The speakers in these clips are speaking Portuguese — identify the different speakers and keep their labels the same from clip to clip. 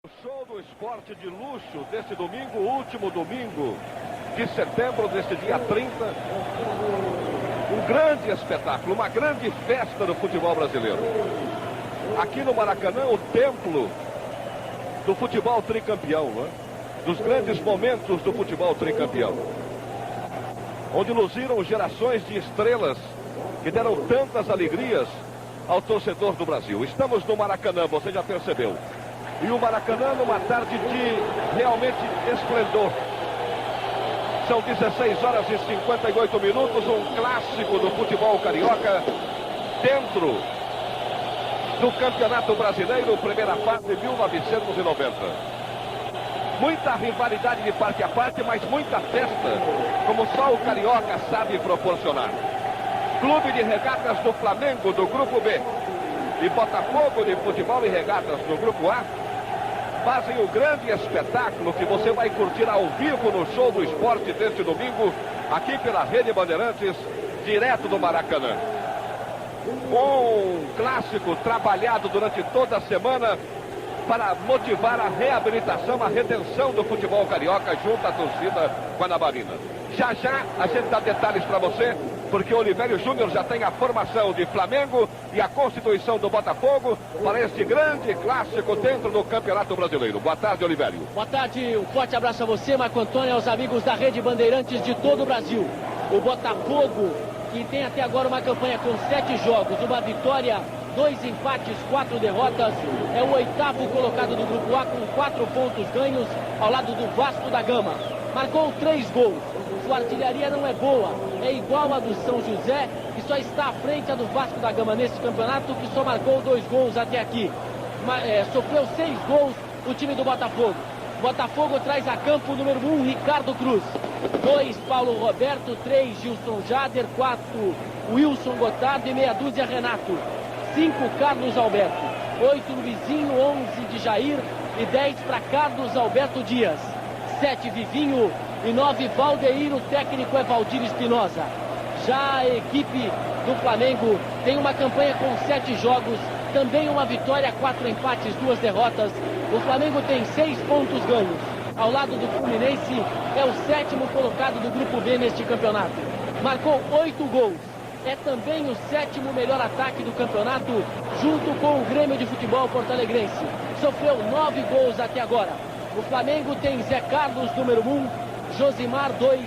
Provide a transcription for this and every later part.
Speaker 1: O show do esporte de luxo desse domingo, último domingo de setembro, desse dia 30. Um grande espetáculo, uma grande festa do futebol brasileiro. Aqui no Maracanã, o templo do futebol tricampeão, né? Dos grandes momentos do futebol tricampeão. Onde luziram gerações de estrelas que deram tantas alegrias ao torcedor do Brasil. Estamos no Maracanã, você já percebeu. E o Maracanã numa tarde de realmente esplendor. São 16 horas e 58 minutos, um clássico do futebol carioca dentro do Campeonato Brasileiro, primeira fase de 1990. Muita rivalidade de parte a parte, mas muita festa, como só o carioca sabe proporcionar. Clube de Regatas do Flamengo, do Grupo B, e Botafogo de Futebol e Regatas do Grupo A, fazem o grande espetáculo que você vai curtir ao vivo no show do esporte deste domingo, aqui pela Rede Bandeirantes, direto do Maracanã. Um clássico trabalhado durante toda a semana para motivar a reabilitação, a redenção do futebol carioca junto à torcida guanabarina. Já já a gente dá detalhes para você, porque o Olivério Júnior já tem a formação de Flamengo e a constituição do Botafogo para este grande clássico dentro do Campeonato Brasileiro. Boa tarde, Olivério.
Speaker 2: Boa tarde, um forte abraço a você, Marco Antônio, e aos amigos da Rede Bandeirantes de todo o Brasil. O Botafogo, que tem até agora uma campanha com 7 jogos, uma vitória, 2 empates, 4 derrotas, é o 8º colocado do Grupo A com 4 pontos ganhos ao lado do Vasco da Gama. Marcou 3 gols. Sua artilharia não é boa, é igual a do São José, que só está à frente a do Vasco da Gama nesse campeonato, que só marcou 2 gols até aqui. Sofreu 6 gols o time do Botafogo. Botafogo traz a campo o número 1, Ricardo Cruz. 2, Paulo Roberto. 3, Gilson Jader. 4, Wilson Gotardo. E meia dúzia, Renato. 5, Carlos Alberto. 8, Luizinho. 11 de Jair. E 10 para Carlos Alberto Dias. 7, Vivinho. E 9, Valdeir. O técnico é Valdir Espinosa. Já a equipe do Flamengo tem uma campanha com 7 jogos, também uma vitória, 4 empates, 2 derrotas. O Flamengo tem 6 pontos ganhos. Ao lado do Fluminense, é o 7º colocado do Grupo B neste campeonato. Marcou 8 gols. É também o 7º melhor ataque do campeonato, junto com o Grêmio de Futebol porto-alegrense. Sofreu 9 gols até agora. O Flamengo tem Zé Carlos, número 1, Josimar, 2,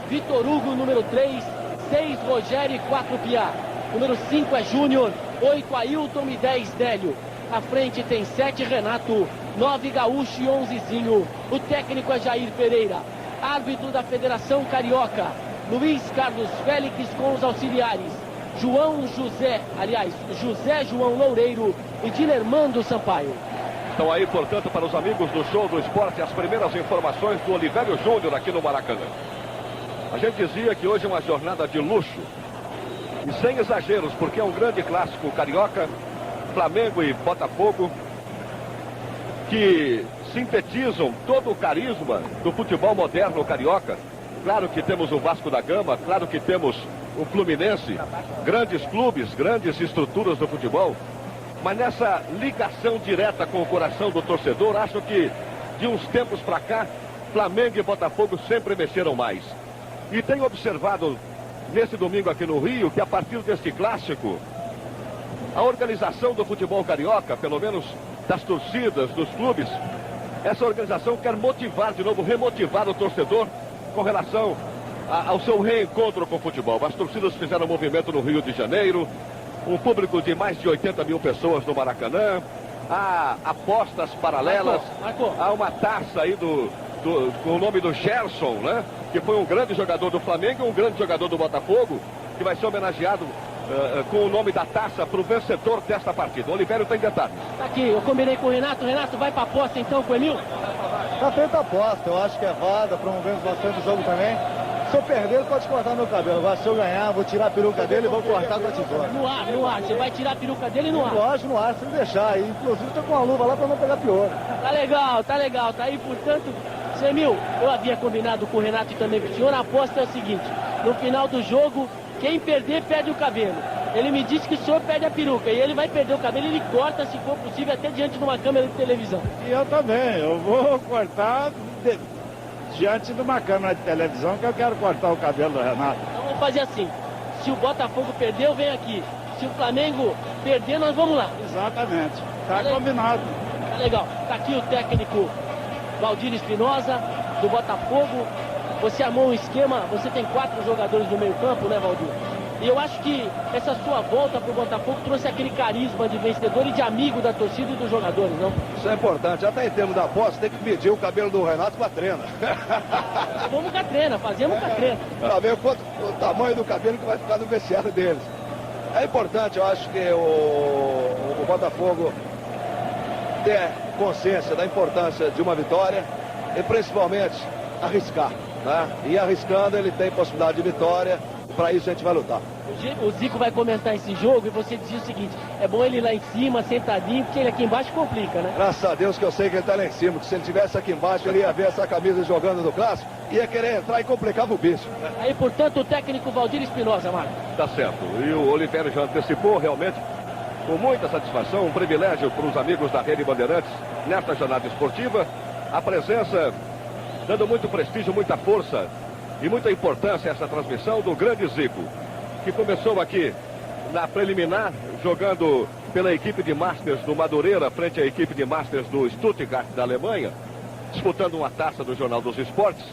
Speaker 2: Vitor Hugo, número 3, 6, Rogério e 4, Piá. Número 5 é Júnior, 8, Ailton e 10, Délio. À frente tem 7, Renato, 9, Gaúcho e 11, Zinho. O técnico é Jair Pereira. Árbitro da Federação Carioca, Luiz Carlos Félix com os auxiliares. José João Loureiro e Dilermando Sampaio.
Speaker 1: Estão aí, portanto, para os amigos do show do esporte, as primeiras informações do Olivério Júnior aqui no Maracanã. A gente dizia que hoje é uma jornada de luxo. E sem exageros, porque é um grande clássico carioca, Flamengo e Botafogo, que sintetizam todo o carisma do futebol moderno carioca. Claro que temos o Vasco da Gama, claro que temos o Fluminense, grandes clubes, grandes estruturas do futebol, mas nessa ligação direta com o coração do torcedor, acho que de uns tempos para cá, Flamengo e Botafogo sempre mexeram mais. E tenho observado nesse domingo aqui no Rio que a partir deste clássico, a organização do futebol carioca, pelo menos das torcidas, dos clubes, essa organização quer motivar de novo, remotivar o torcedor com relação ao seu reencontro com o futebol. As torcidas fizeram movimento no Rio de Janeiro, um público de mais de 80 mil pessoas no Maracanã, há apostas paralelas, há uma taça aí com o nome do Gerson, né? Que foi um grande jogador do Flamengo e um grande jogador do Botafogo, que vai ser homenageado com o nome da taça para o vencedor desta partida. O Olivério tem detalhes.
Speaker 2: Tá aqui, eu combinei com o Renato. Renato, vai para a aposta então com o Emil?
Speaker 3: Tá feita a aposta, eu acho que é válida, promovemos bastante o jogo também. Se eu perder, ele pode cortar meu cabelo. Agora, se eu ganhar, vou tirar a peruca dele e vou cortar com a tesoura.
Speaker 2: No ar, você vai tirar a peruca dele no ar.
Speaker 3: Lógico, no ar, se ele deixar. E, inclusive, tô com uma luva lá para não pegar pior.
Speaker 2: Tá legal. Tá aí, portanto, seu Emil, eu havia combinado com o Renato e também com o senhor. A aposta é o seguinte: no final do jogo, quem perder, perde o cabelo. Ele me disse que o senhor perde a peruca e ele vai perder o cabelo, ele corta, se for possível, até diante de uma câmera de televisão.
Speaker 4: E eu também, eu vou cortar diante de uma câmera de televisão, que eu quero cortar o cabelo do Renato.
Speaker 2: Então vamos fazer assim, se o Botafogo perder, eu venho aqui. Se o Flamengo perder, nós vamos lá.
Speaker 4: Exatamente, tá combinado.
Speaker 2: Tá legal, tá aqui o técnico Valdir Espinosa, do Botafogo. Você armou um esquema, você tem 4 jogadores no meio campo, né, Valdir? E eu acho que essa sua volta pro Botafogo trouxe aquele carisma de vencedor e de amigo da torcida e dos jogadores, não?
Speaker 3: Isso é importante. Até em termos da posse, tem que medir o cabelo do Renato com a trena.
Speaker 2: Vamos com a trena, fazemos com a trena.
Speaker 3: Pra ver o tamanho do cabelo que vai ficar no vestiário deles. É importante, eu acho que o Botafogo ter consciência da importância de uma vitória e principalmente arriscar, né? E arriscando ele tem possibilidade de vitória. Para isso a gente vai lutar.
Speaker 2: O Zico vai comentar esse jogo e você dizia o seguinte: é bom ele lá em cima, sentadinho, porque ele aqui embaixo complica, né?
Speaker 3: Graças a Deus que eu sei que ele tá lá em cima, que se ele estivesse aqui embaixo ele ia ver essa camisa jogando no clássico, ia querer entrar e complicava o bicho.
Speaker 2: Aí, portanto, o técnico Valdir Espinosa, Marcos.
Speaker 1: Tá certo. E o Oliveira já antecipou realmente, com muita satisfação, um privilégio para os amigos da Rede Bandeirantes nesta jornada esportiva, a presença, dando muito prestígio, muita força e muita importância a essa transmissão do grande Zico, que começou aqui na preliminar, jogando pela equipe de Masters do Madureira, frente à equipe de Masters do Stuttgart da Alemanha, disputando uma taça do Jornal dos Esportes.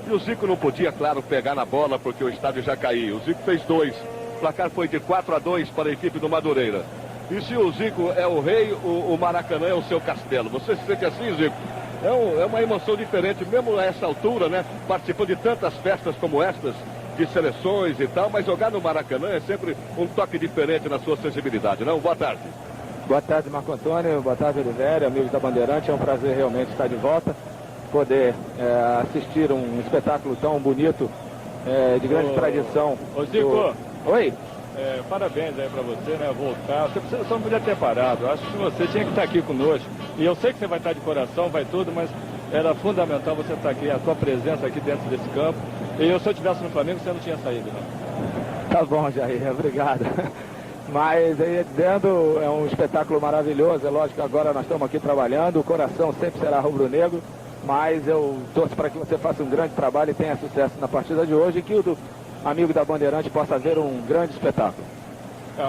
Speaker 1: E o Zico não podia, claro, pegar na bola porque o estádio já caiu. O Zico fez 2. O placar foi de 4-2 para a equipe do Madureira. E se o Zico é o rei, o Maracanã é o seu castelo. Você se sente assim, Zico? É uma emoção diferente, mesmo a essa altura, né? Participando de tantas festas como estas, de seleções e tal, mas jogar no Maracanã é sempre um toque diferente na sua sensibilidade, não? Boa tarde.
Speaker 5: Boa tarde, Marco Antônio. Boa tarde, Oliveira, amigos da Bandeirante. É um prazer realmente estar de volta, poder assistir um espetáculo tão bonito, de grande tradição.
Speaker 4: Ô Zico.
Speaker 5: Oi?
Speaker 4: Parabéns aí pra você, né? Voltar. Você só não podia ter parado. Eu acho que você tinha que estar aqui conosco. E eu sei que você vai estar de coração, vai tudo, mas era fundamental você estar aqui, a sua presença aqui dentro desse campo. E se eu estivesse no Flamengo, você não tinha saído, não.
Speaker 5: Tá bom, Jair, obrigado. Mas aí dizendo, é um espetáculo maravilhoso. É lógico que agora nós estamos aqui trabalhando, o coração sempre será rubro-negro, mas eu torço para que você faça um grande trabalho e tenha sucesso na partida de hoje e que o amigo da Bandeirante possa ver um grande espetáculo.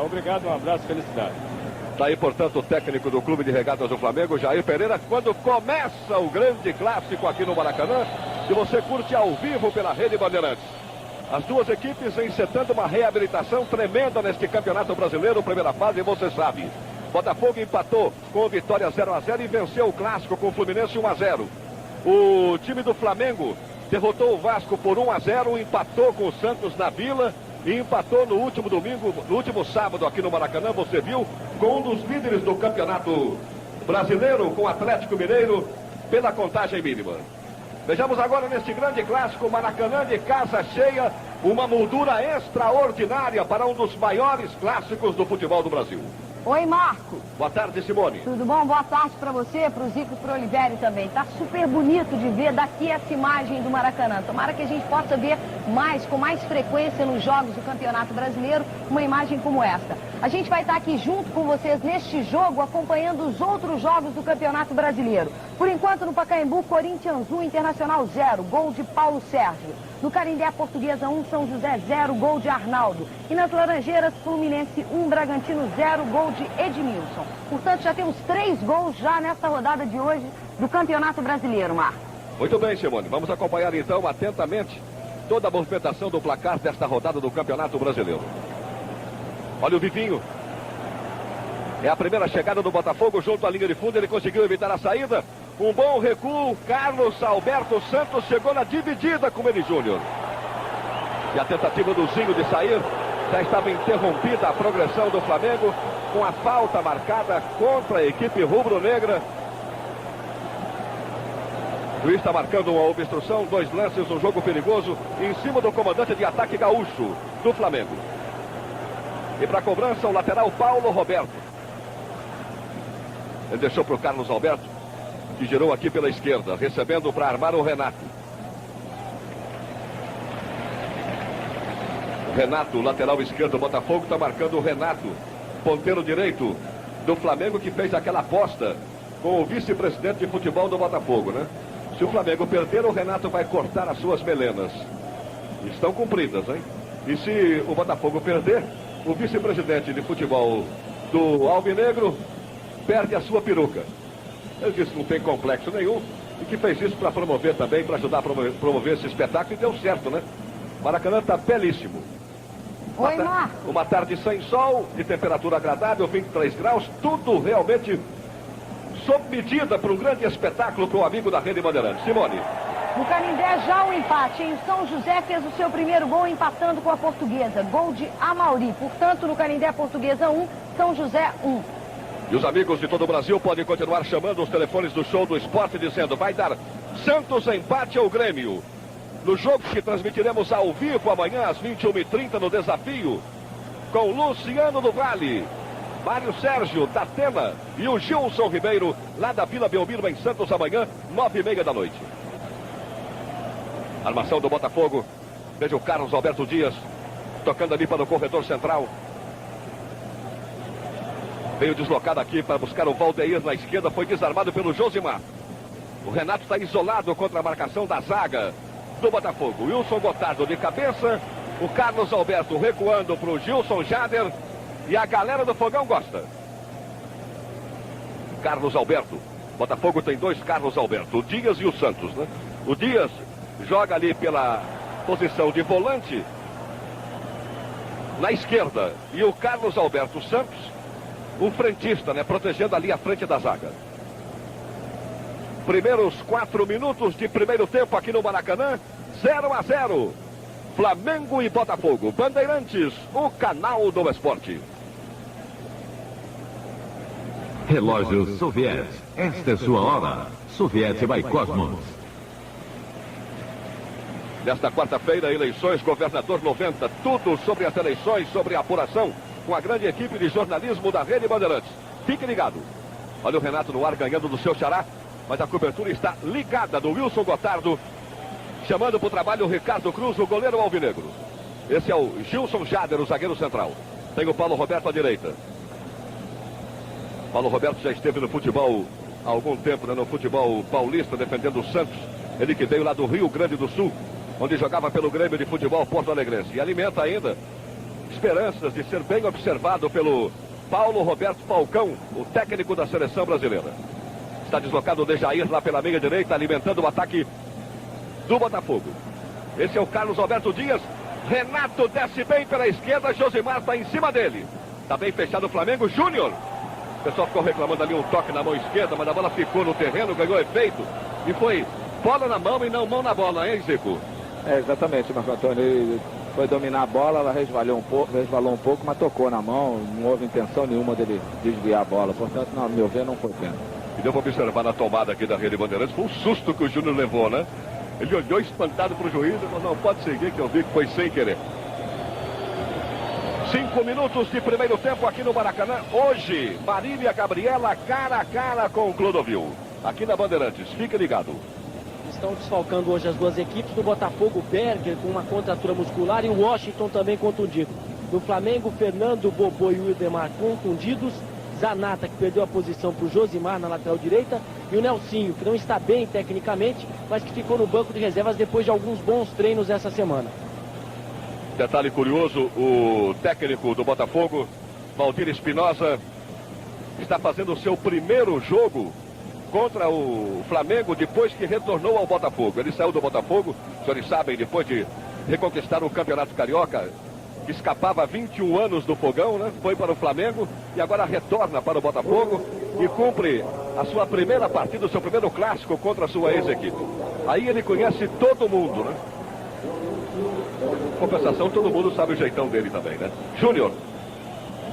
Speaker 4: Obrigado, um abraço, felicidade.
Speaker 1: Está aí, portanto, o técnico do Clube de Regatas do Flamengo, Jair Pereira, quando começa o grande clássico aqui no Maracanã, que você curte ao vivo pela Rede Bandeirantes. As duas equipes encetando uma reabilitação tremenda neste Campeonato Brasileiro, primeira fase, você sabe. Botafogo empatou com vitória 0-0 e venceu o clássico com o Fluminense 1-0. O time do Flamengo derrotou o Vasco por 1-0, empatou com o Santos na Vila e empatou no último domingo, no último sábado aqui no Maracanã, você viu, com um dos líderes do Campeonato Brasileiro, com o Atlético Mineiro, pela contagem mínima. Vejamos agora neste grande clássico, Maracanã de casa cheia, uma moldura extraordinária para um dos maiores clássicos do futebol do Brasil.
Speaker 6: Oi, Marco.
Speaker 1: Boa tarde, Simone.
Speaker 6: Tudo bom? Boa tarde para você, para o Zico e para o Oliveira também. Tá super bonito de ver daqui essa imagem do Maracanã. Tomara que a gente possa ver com mais frequência nos jogos do Campeonato Brasileiro, uma imagem como esta. A gente vai estar aqui junto com vocês neste jogo, acompanhando os outros jogos do Campeonato Brasileiro. Por enquanto, no Pacaembu, Corinthians 1, Internacional 0, gol de Paulo Sérgio. No Canindé, Portuguesa 1, São José 0, gol de Arnaldo. E nas Laranjeiras, Fluminense 1, Bragantino 0, gol de Edmilson. Portanto, já temos 3 gols já nesta rodada de hoje do Campeonato Brasileiro, Marco.
Speaker 1: Muito bem, Simone. Vamos acompanhar então atentamente toda a movimentação do placar desta rodada do Campeonato Brasileiro. Olha o Vivinho. É a primeira chegada do Botafogo junto à linha de fundo. Ele conseguiu evitar a saída. Um bom recuo. Carlos Alberto Santos chegou na dividida com ele, Júnior. E a tentativa do Zinho de sair. Já estava interrompida a progressão do Flamengo com a falta marcada contra a equipe rubro-negra. O juiz está marcando uma obstrução, 2 lances, um jogo perigoso em cima do comandante de ataque gaúcho do Flamengo. E para a cobrança o lateral Paulo Roberto. Ele deixou para o Carlos Alberto, que girou aqui pela esquerda, recebendo para armar o Renato. Renato, lateral esquerdo do Botafogo, está marcando o Renato, ponteiro direito do Flamengo, que fez aquela aposta com o vice-presidente de futebol do Botafogo, né? Se o Flamengo perder, o Renato vai cortar as suas melenas. Estão cumpridas, hein? E se o Botafogo perder, o vice-presidente de futebol do Alvinegro perde a sua peruca. Ele disse que não tem complexo nenhum e que fez isso para promover também, para ajudar a promover esse espetáculo, e deu certo, né? Maracanã está belíssimo.
Speaker 6: Oi, Mar.
Speaker 1: Uma tarde sem sol, de temperatura agradável, 23 graus, tudo realmente sob medida para um grande espetáculo para o amigo da Rede Bandeirantes. Simone.
Speaker 6: No Canindé já um empate, em São José fez o seu primeiro gol empatando com a Portuguesa, gol de Amauri. Portanto, no Canindé, Portuguesa 1, São José 1.
Speaker 1: E os amigos de todo o Brasil podem continuar chamando os telefones do Show do Esporte, dizendo: vai dar Santos empate ao Grêmio. No jogo que transmitiremos ao vivo amanhã às 21h30 no Desafio, com Luciano do Vale, Mário Sérgio, Datena e o Gilson Ribeiro, lá da Vila Belmiro, em Santos, amanhã, 9h30 da noite. Armação do Botafogo. Veja o Carlos Alberto Dias tocando ali para o corredor central. Veio deslocado aqui para buscar o Valdeir na esquerda. Foi desarmado pelo Josimar. O Renato está isolado contra a marcação da zaga do Botafogo. Wilson Gotardo de cabeça. O Carlos Alberto recuando para o Gilson Jader. E a galera do Fogão gosta. Carlos Alberto. Botafogo tem dois Carlos Alberto, o Dias e o Santos, né? O Dias joga ali pela posição de volante na esquerda. E o Carlos Alberto Santos, um frentista, né? Protegendo ali a frente da zaga. Primeiros 4 minutos de primeiro tempo aqui no Maracanã. 0-0. Flamengo e Botafogo. Bandeirantes, o canal do esporte.
Speaker 7: Relógio Soviet. Esta é sua hora. Soviet by Cosmos.
Speaker 1: Nesta quarta-feira, eleições, governador 90, tudo sobre as eleições, sobre a apuração, com a grande equipe de jornalismo da Rede Bandeirantes. Fique ligado. Olha o Renato no ar ganhando do seu xará, mas a cobertura está ligada do Wilson Gotardo, chamando para o trabalho o Ricardo Cruz, o goleiro alvinegro. Esse é o Gilson Jader, o zagueiro central. Tem o Paulo Roberto à direita. Paulo Roberto já esteve no futebol há algum tempo, né, no futebol paulista, defendendo o Santos. Ele que veio lá do Rio Grande do Sul, onde jogava pelo Grêmio de Futebol Porto Alegrense. E alimenta ainda esperanças de ser bem observado pelo Paulo Roberto Falcão, o técnico da seleção brasileira. Está deslocado o Dejair lá pela meia direita, alimentando o ataque do Botafogo. Esse é o Carlos Alberto Dias. Renato desce bem pela esquerda, Josimar está em cima dele. Está bem fechado o Flamengo, Júnior. O pessoal ficou reclamando ali um toque na mão esquerda, mas a bola ficou no terreno, ganhou efeito. E foi bola na mão e não mão na bola, hein, Zico?
Speaker 5: É, exatamente, Marco Antônio. Ele foi dominar a bola, ela resvalou um pouco, mas tocou na mão. Não houve intenção nenhuma dele desviar a bola. Portanto, ao meu ver, não foi pena.
Speaker 1: E deu para observar na tomada aqui da Rede Bandeirantes, foi um susto que o Júnior levou, né? Ele olhou espantado para o juiz e falou: não, pode seguir, que eu vi que foi sem querer. 5 minutos de primeiro tempo aqui no Maracanã. Hoje, Marília Gabriela cara a cara com o Clodovil. Aqui na Bandeirantes, fica ligado.
Speaker 2: Estão desfalcando hoje as duas equipes. Do Botafogo, Berger com uma contratura muscular e o Washington também contundido. Do Flamengo, Fernando, Bobô e Wildemar contundidos. Zanata, que perdeu a posição para o Josimar na lateral direita. E o Nelsinho, que não está bem tecnicamente, mas que ficou no banco de reservas depois de alguns bons treinos essa semana.
Speaker 1: Detalhe curioso, o técnico do Botafogo, Valdir Espinosa, está fazendo o seu primeiro jogo contra o Flamengo depois que retornou ao Botafogo. Ele saiu do Botafogo, os senhores sabem, depois de reconquistar o Campeonato Carioca, que escapava há 21 anos do Fogão, né? Foi para o Flamengo e agora retorna para o Botafogo e cumpre a sua primeira partida, o seu primeiro clássico contra a sua ex-equipe. Aí ele conhece todo mundo, né? Compensação, todo mundo sabe o jeitão dele também, né? Júnior.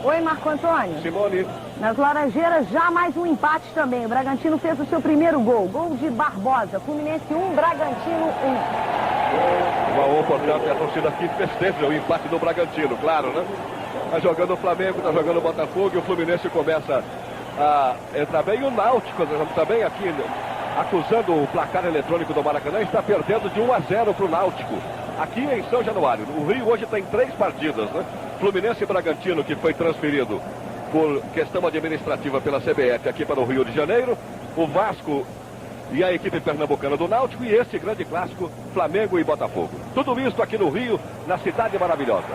Speaker 6: Oi, Marco Antônio.
Speaker 1: Simone.
Speaker 6: Nas Laranjeiras, já mais um empate também. O Bragantino fez o seu primeiro gol. Gol de Barbosa. Fluminense 1, Bragantino 1.
Speaker 1: Uma portanto, a torcida aqui festeja o empate do Bragantino, claro, né? Tá jogando o Flamengo, tá jogando o Botafogo e o Fluminense começa a entrar bem. E o Náutico também aqui, acusando o placar eletrônico do Maracanã, está perdendo de 1-0 para o Náutico. aqui em São Januário. O Rio hoje tem 3 partidas, né? Fluminense e Bragantino, que foi transferido por questão administrativa pela CBF aqui para o Rio de Janeiro. O Vasco e a equipe pernambucana do Náutico. E esse grande clássico, Flamengo e Botafogo. Tudo isso aqui no Rio, na cidade maravilhosa.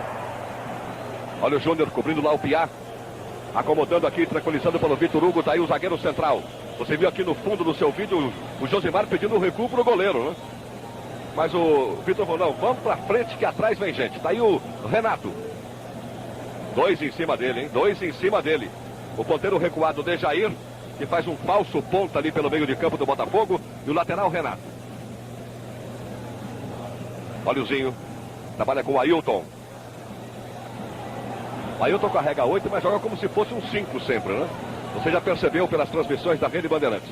Speaker 1: Olha o Júnior cobrindo lá o Piá. Acomodando aqui, tranquilizando pelo Vitor Hugo. Tá aí o zagueiro central. Você viu aqui no fundo do seu vídeo o Josimar pedindo um recuo pro goleiro, né? Mas o Vitor falou, não, vamos pra frente que atrás vem gente. Tá aí o Renato. 2 em cima dele, hein? 2 em cima dele. O ponteiro recuado de Jair, que faz um falso ponta ali pelo meio de campo do Botafogo. E o lateral Renato. Olha o Zinho. Trabalha com o Ailton. O Ailton carrega 8, mas joga como se fosse um 5 sempre, né? Você já percebeu pelas transmissões da Rede Bandeirantes.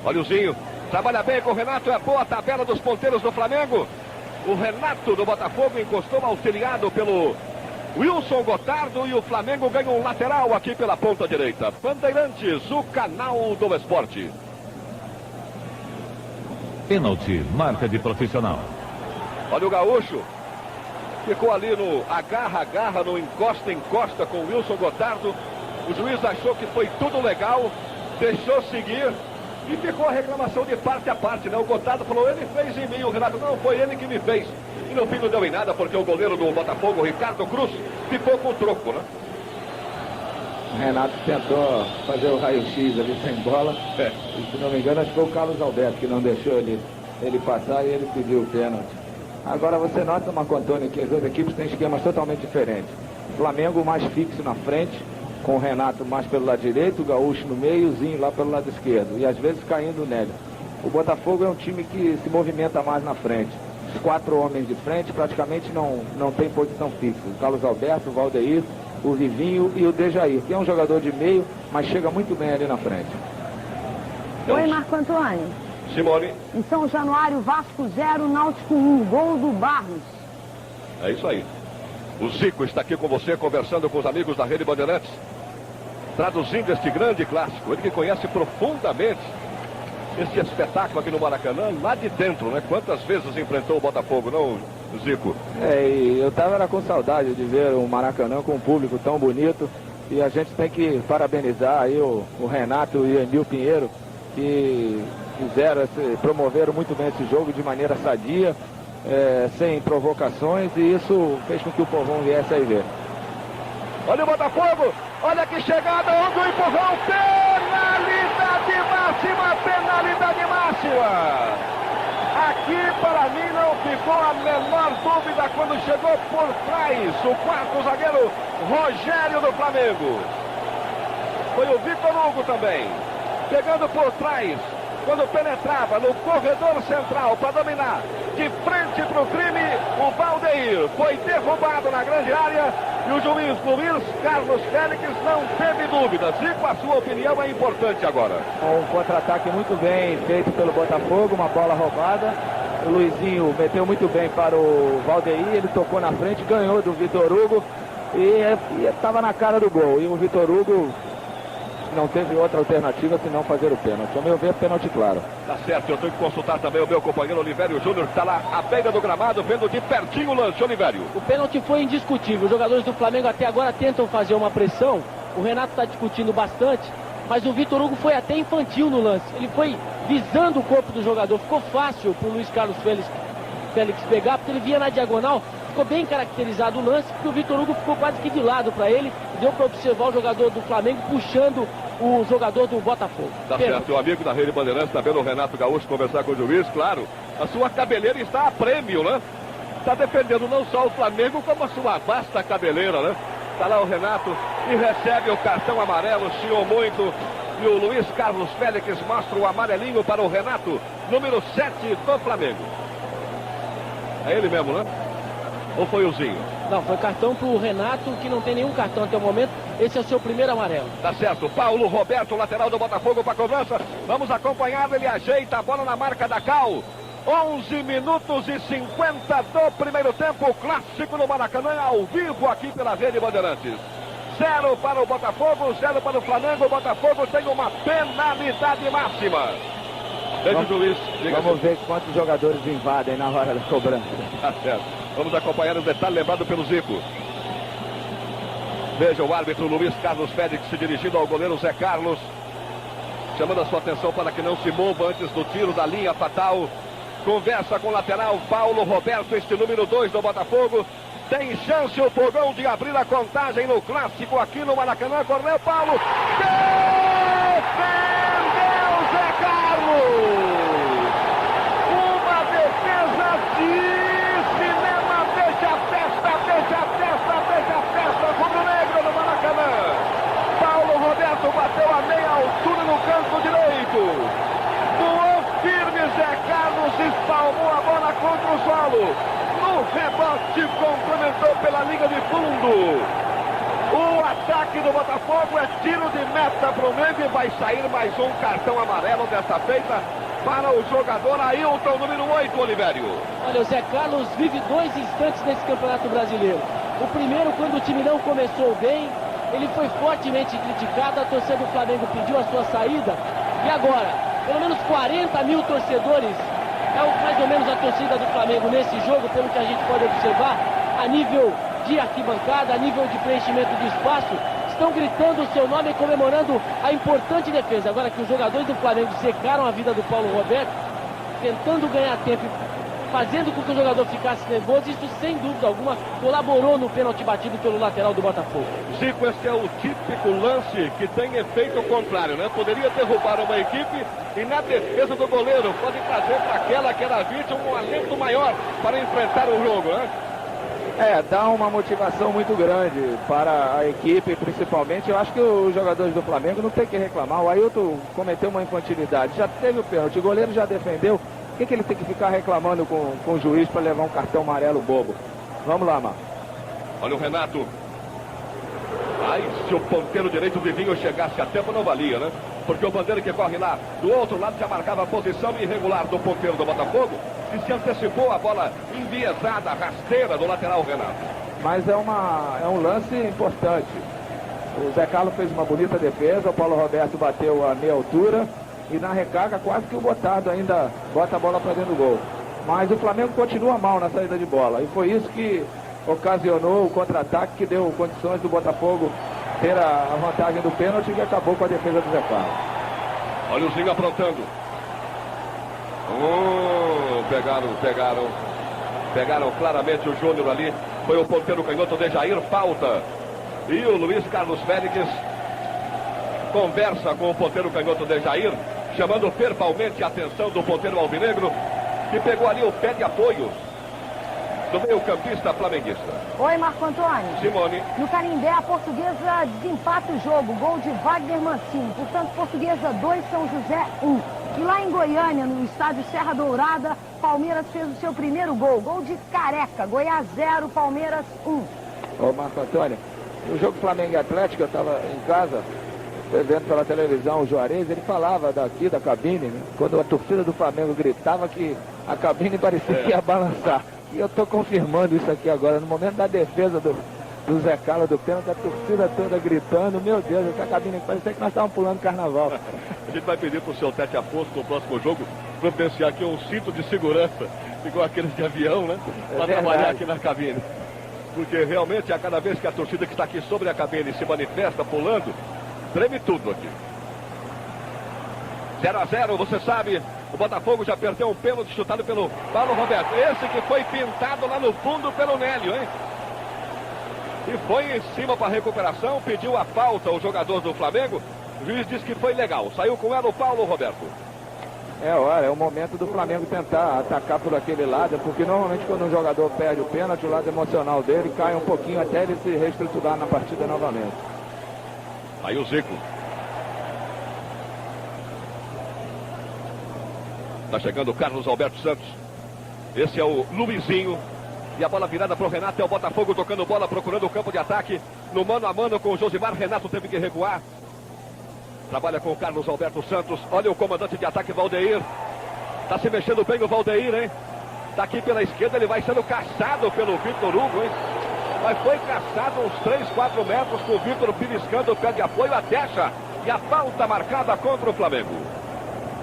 Speaker 1: Olha o Zinho. Trabalha bem com o Renato. É boa a tabela dos ponteiros do Flamengo. O Renato do Botafogo encostou, auxiliado pelo Wilson Gotardo. E o Flamengo ganha um lateral aqui pela ponta direita. Bandeirantes, o canal do esporte.
Speaker 7: Pênalti, marca de profissional.
Speaker 1: Olha o Gaúcho. Ficou ali no agarra-agarra, no encosta-encosta com o Wilson Gotardo. O juiz achou que foi tudo legal, deixou seguir e ficou a reclamação de parte a parte, né? O Gotardo falou, ele fez em mim, o Renato, não, foi ele que me fez. E no fim não deu em nada, porque o goleiro do Botafogo, Ricardo Cruz, ficou com o troco, né?
Speaker 5: O Renato tentou fazer o raio-x ali sem bola. E, se não me engano, acho que foi o Carlos Alberto que não deixou ele passar e ele pediu o pênalti. Agora você nota, Marco Antônio, que as duas equipes têm esquemas totalmente diferentes. O Flamengo mais fixo na frente, com o Renato mais pelo lado direito, o Gaúcho no meio, o Zinho lá pelo lado esquerdo. E às vezes caindo nele. O Botafogo é um time que se movimenta mais na frente. Os 4 homens de frente praticamente não tem posição fixa. O Carlos Alberto, o Valdeir, o Rivinho e o Dejair, que é um jogador de meio, mas chega muito bem ali na frente.
Speaker 6: Oi, Marco Antônio.
Speaker 1: Simone.
Speaker 6: Em São Januário, Vasco 0, Náutico 1, gol do Barros.
Speaker 1: É isso aí. O Zico está aqui com você, conversando com os amigos da Rede Bandeirantes, traduzindo este grande clássico. Ele que conhece profundamente este espetáculo aqui no Maracanã, lá de dentro, né? Quantas vezes enfrentou o Botafogo, não, Zico?
Speaker 5: E eu tava com saudade de ver o Maracanã com um público tão bonito. E a gente tem que parabenizar aí o Renato e o Emil Pinheiro, que promoveram muito bem esse jogo de maneira sadia, sem provocações, e isso fez com que o povão viesse aí ver.
Speaker 1: Olha o Botafogo, olha que chegada, houve o empurrão, penalidade máxima, penalidade máxima. Aqui para mim não ficou a menor dúvida quando chegou por trás o quarto zagueiro Rogério do Flamengo. Foi o Vitor Hugo também, pegando por trás. Quando penetrava no corredor central para dominar de frente para o crime, o Valdeir foi derrubado na grande área e o juiz Luiz Carlos Félix não teve dúvidas. E com a sua opinião é importante agora.
Speaker 5: Um contra-ataque muito bem feito pelo Botafogo, uma bola roubada. O Luizinho meteu muito bem para o Valdeir, ele tocou na frente, ganhou do Vitor Hugo e estava na cara do gol. E o Vitor Hugo não teve outra alternativa senão fazer o pênalti. Ao meu ver, pênalti claro.
Speaker 1: Tá certo, eu tenho que consultar também o meu companheiro Olivério Júnior, que está lá à beira do gramado, vendo de pertinho o lance. Olivério.
Speaker 2: O pênalti foi indiscutível. Os jogadores do Flamengo até agora tentam fazer uma pressão. O Renato está discutindo bastante, mas o Vitor Hugo foi até infantil no lance. Ele foi visando o corpo do jogador. Ficou fácil para o Luiz Carlos Félix pegar, porque ele via na diagonal. Ficou bem caracterizado o lance, porque o Vitor Hugo ficou quase que de lado para ele. Deu para observar o jogador do Flamengo puxando o jogador do Botafogo.
Speaker 1: Tá certo, o amigo da Rede Bandeirantes, tá vendo o Renato Gaúcho conversar com o juiz, claro. A sua cabeleira está a prêmio, né? Está defendendo não só o Flamengo, como a sua vasta cabeleira, né? Tá lá o Renato e recebe o cartão amarelo, chiou muito. E o Luiz Carlos Félix mostra o amarelinho para o Renato, número 7 do Flamengo. É ele mesmo, né? Ou foi o Zinho?
Speaker 2: Não, foi cartão pro Renato, que não tem nenhum cartão até o momento. Esse é o seu primeiro amarelo.
Speaker 1: Tá certo. Paulo Roberto, lateral do Botafogo para a cobrança. Vamos acompanhar, ele ajeita a bola na marca da Cal. 11 minutos e 50 do primeiro tempo. Clássico no Maracanã, ao vivo aqui pela Rede Bandeirantes. 0 para o Botafogo, 0 para o Flamengo. O Botafogo tem uma penalidade máxima. Veja o juiz.
Speaker 5: Vamos ver quantos jogadores invadem na hora da cobrança.
Speaker 1: Tá certo. Vamos acompanhar o detalhe lembrado pelo Zico. Veja o árbitro Luiz Carlos Félix se dirigindo ao goleiro Zé Carlos, chamando a sua atenção para que não se mova antes do tiro da linha fatal. Conversa com o lateral Paulo Roberto, este número 2 do Botafogo. Tem chance o Fogão de abrir a contagem no clássico aqui no Maracanã. Cornel Paulo. Defendeu Zé Carlos. Uma defesa de cinema. Deixa a festa, deixa a festa, deixa a festa. Rubro-negro no Maracanã. Paulo Roberto bateu a meia altura no canto direito. Voou firme Zé Carlos, espalmou a bola contra o solo. No rebote, complementou pela linha de fundo. O ataque do Botafogo é tiro de meta para o Mengo e vai sair mais um cartão amarelo dessa feita para o jogador Ailton, número 8, Olivério.
Speaker 2: Olha, o Zé Carlos vive 2 instantes nesse Campeonato Brasileiro. O primeiro, quando o time não começou bem, ele foi fortemente criticado, a torcida do Flamengo pediu a sua saída. E agora, pelo menos 40 mil torcedores, mais ou menos a torcida do Flamengo nesse jogo, pelo que a gente pode observar, a nível de arquibancada, a nível de preenchimento de espaço, estão gritando o seu nome e comemorando a importante defesa. Agora que os jogadores do Flamengo secaram a vida do Paulo Roberto, tentando ganhar tempo, fazendo com que o jogador ficasse nervoso, isso sem dúvida alguma colaborou no pênalti batido pelo lateral do Botafogo.
Speaker 1: Zico, esse é o típico lance que tem efeito contrário, né? Poderia derrubar uma equipe e na defesa do goleiro pode trazer para aquela que era a vítima um alento maior para enfrentar o jogo, né?
Speaker 5: Dá uma motivação muito grande para a equipe, principalmente. Eu acho que os jogadores do Flamengo não tem que reclamar. O Ailton cometeu uma infantilidade, já teve o pênalti, o goleiro já defendeu. Por que ele tem que ficar reclamando com o juiz para levar um cartão amarelo bobo? Vamos lá, Marcos.
Speaker 1: Olha o Renato. Ai, se o ponteiro direito Vivinho chegasse a tempo não valia, né? Porque o Bandeira que corre lá do outro lado já marcava a posição irregular do ponteiro do Botafogo e se antecipou a bola enviesada, rasteira do lateral Renato.
Speaker 5: Mas é um lance importante. O Zé Carlos fez uma bonita defesa, o Paulo Roberto bateu a meia altura e na recarga quase que o Botardo ainda bota a bola para dentro do gol. Mas o Flamengo continua mal na saída de bola e foi isso que ocasionou o contra-ataque que deu condições do Botafogo ter a vantagem do pênalti que acabou com a defesa do Zé Carlos.
Speaker 1: Olha o Zinho aprontando. Pegaram claramente o Júnior ali. Foi o ponteiro canhoto de Jair, falta. E o Luiz Carlos Félix conversa com o ponteiro canhoto de Jair, chamando verbalmente a atenção do ponteiro alvinegro, que pegou ali o pé de apoio do meio-campista flamenguista.
Speaker 6: Oi, Marco Antônio.
Speaker 1: Simone.
Speaker 6: No Canindé, a Portuguesa desempata o jogo. Gol de Wagner Mancini. Portanto, Portuguesa 2, São José 1. E lá em Goiânia, no estádio Serra Dourada, Palmeiras fez o seu primeiro gol. Gol de Careca. Goiás 0, Palmeiras 1.
Speaker 5: Ô, Marco Antônio, o jogo Flamengo e Atlético, eu estava em casa, vendo pela televisão o Juarez, ele falava daqui da cabine, né? Quando a torcida do Flamengo gritava que a cabine parecia que ia balançar. E eu estou confirmando isso aqui agora, no momento da defesa do Zé Carlos do pênalti, a torcida toda gritando, meu Deus, essa cabine parecia que nós estávamos pulando carnaval.
Speaker 1: A gente vai pedir para o seu Tete Afonso no próximo jogo providenciar aqui um cinto de segurança, igual aqueles de avião, né? Para trabalhar aqui na cabine. Porque realmente a cada vez que a torcida que está aqui sobre a cabine se manifesta pulando, treme tudo aqui. 0-0, você sabe, o Botafogo já perdeu um pênalti chutado pelo Paulo Roberto. Esse que foi pintado lá no fundo pelo Nélio, hein? E foi em cima para a recuperação, pediu a falta o jogador do Flamengo. O juiz disse que foi legal, saiu com ela o Paulo Roberto.
Speaker 5: É o momento do Flamengo tentar atacar por aquele lado, porque normalmente quando um jogador perde o pênalti, o lado emocional dele cai um pouquinho até ele se reestruturar na partida novamente.
Speaker 1: Aí o Zico. Tá chegando o Carlos Alberto Santos. Esse é o Luizinho. E a bola virada para o Renato. É o Botafogo tocando bola, procurando o campo de ataque. No mano a mano com o Josimar. Renato teve que recuar. Trabalha com o Carlos Alberto Santos. Olha o comandante de ataque, Valdeir. Tá se mexendo bem o Valdeir, hein? Daqui pela esquerda ele vai sendo caçado pelo Vitor Hugo, hein? Mas foi caçado uns 3, 4 metros com o Vitor beliscando o pé de apoio. A Techa. E a falta marcada contra o Flamengo.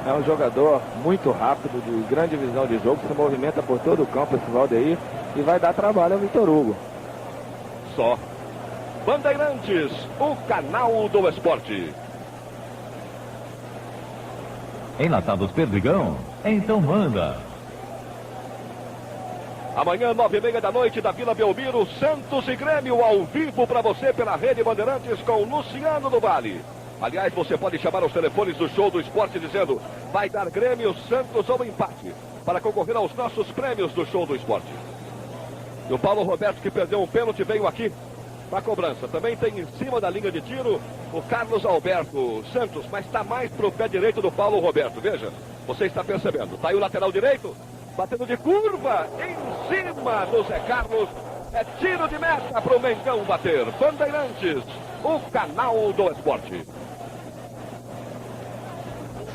Speaker 5: É um jogador muito rápido, de grande visão de jogo, se movimenta por todo o campo esse Valdeir e vai dar trabalho ao Vitor Hugo.
Speaker 1: Só. Bandeirantes, o canal do esporte.
Speaker 7: Enlatados Perdigão? Então manda.
Speaker 1: Amanhã, 9h30 da noite, da Vila Belmiro, Santos e Grêmio, ao vivo para você pela Rede Bandeirantes com Luciano do Vale. Aliás, você pode chamar os telefones do Show do Esporte dizendo: vai dar Grêmio, Santos ou empate, para concorrer aos nossos prêmios do Show do Esporte. E o Paulo Roberto, que perdeu um pênalti, veio aqui para a cobrança. Também tem em cima da linha de tiro o Carlos Alberto Santos, mas está mais para o pé direito do Paulo Roberto. Veja, você está percebendo. Está aí o lateral direito, batendo de curva em cima do Zé Carlos. É tiro de meta para o Mengão bater. Bandeirantes, o canal do esporte.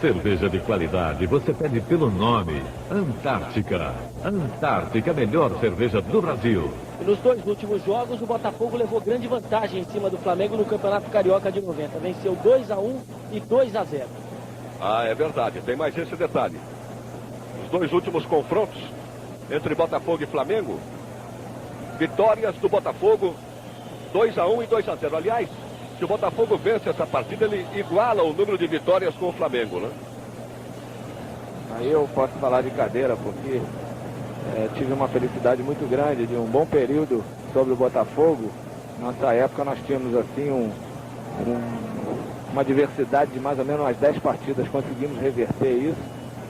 Speaker 7: Cerveja de qualidade, você pede pelo nome. Antártica. Antártica, a melhor cerveja do Brasil.
Speaker 2: E nos 2 últimos jogos, o Botafogo levou grande vantagem em cima do Flamengo no Campeonato Carioca de 90. Venceu 2-1 e 2-0.
Speaker 1: Ah, é verdade. Tem mais esse detalhe. Os 2 últimos confrontos entre Botafogo e Flamengo, vitórias do Botafogo, 2-1 e 2-0. Aliás, se o Botafogo vence essa partida, ele iguala o número de vitórias com o Flamengo, né?
Speaker 5: Aí eu posso falar de cadeira, porque tive uma felicidade muito grande de um bom período sobre o Botafogo. Nessa época nós tínhamos assim uma diversidade de mais ou menos umas 10 partidas. Conseguimos reverter isso,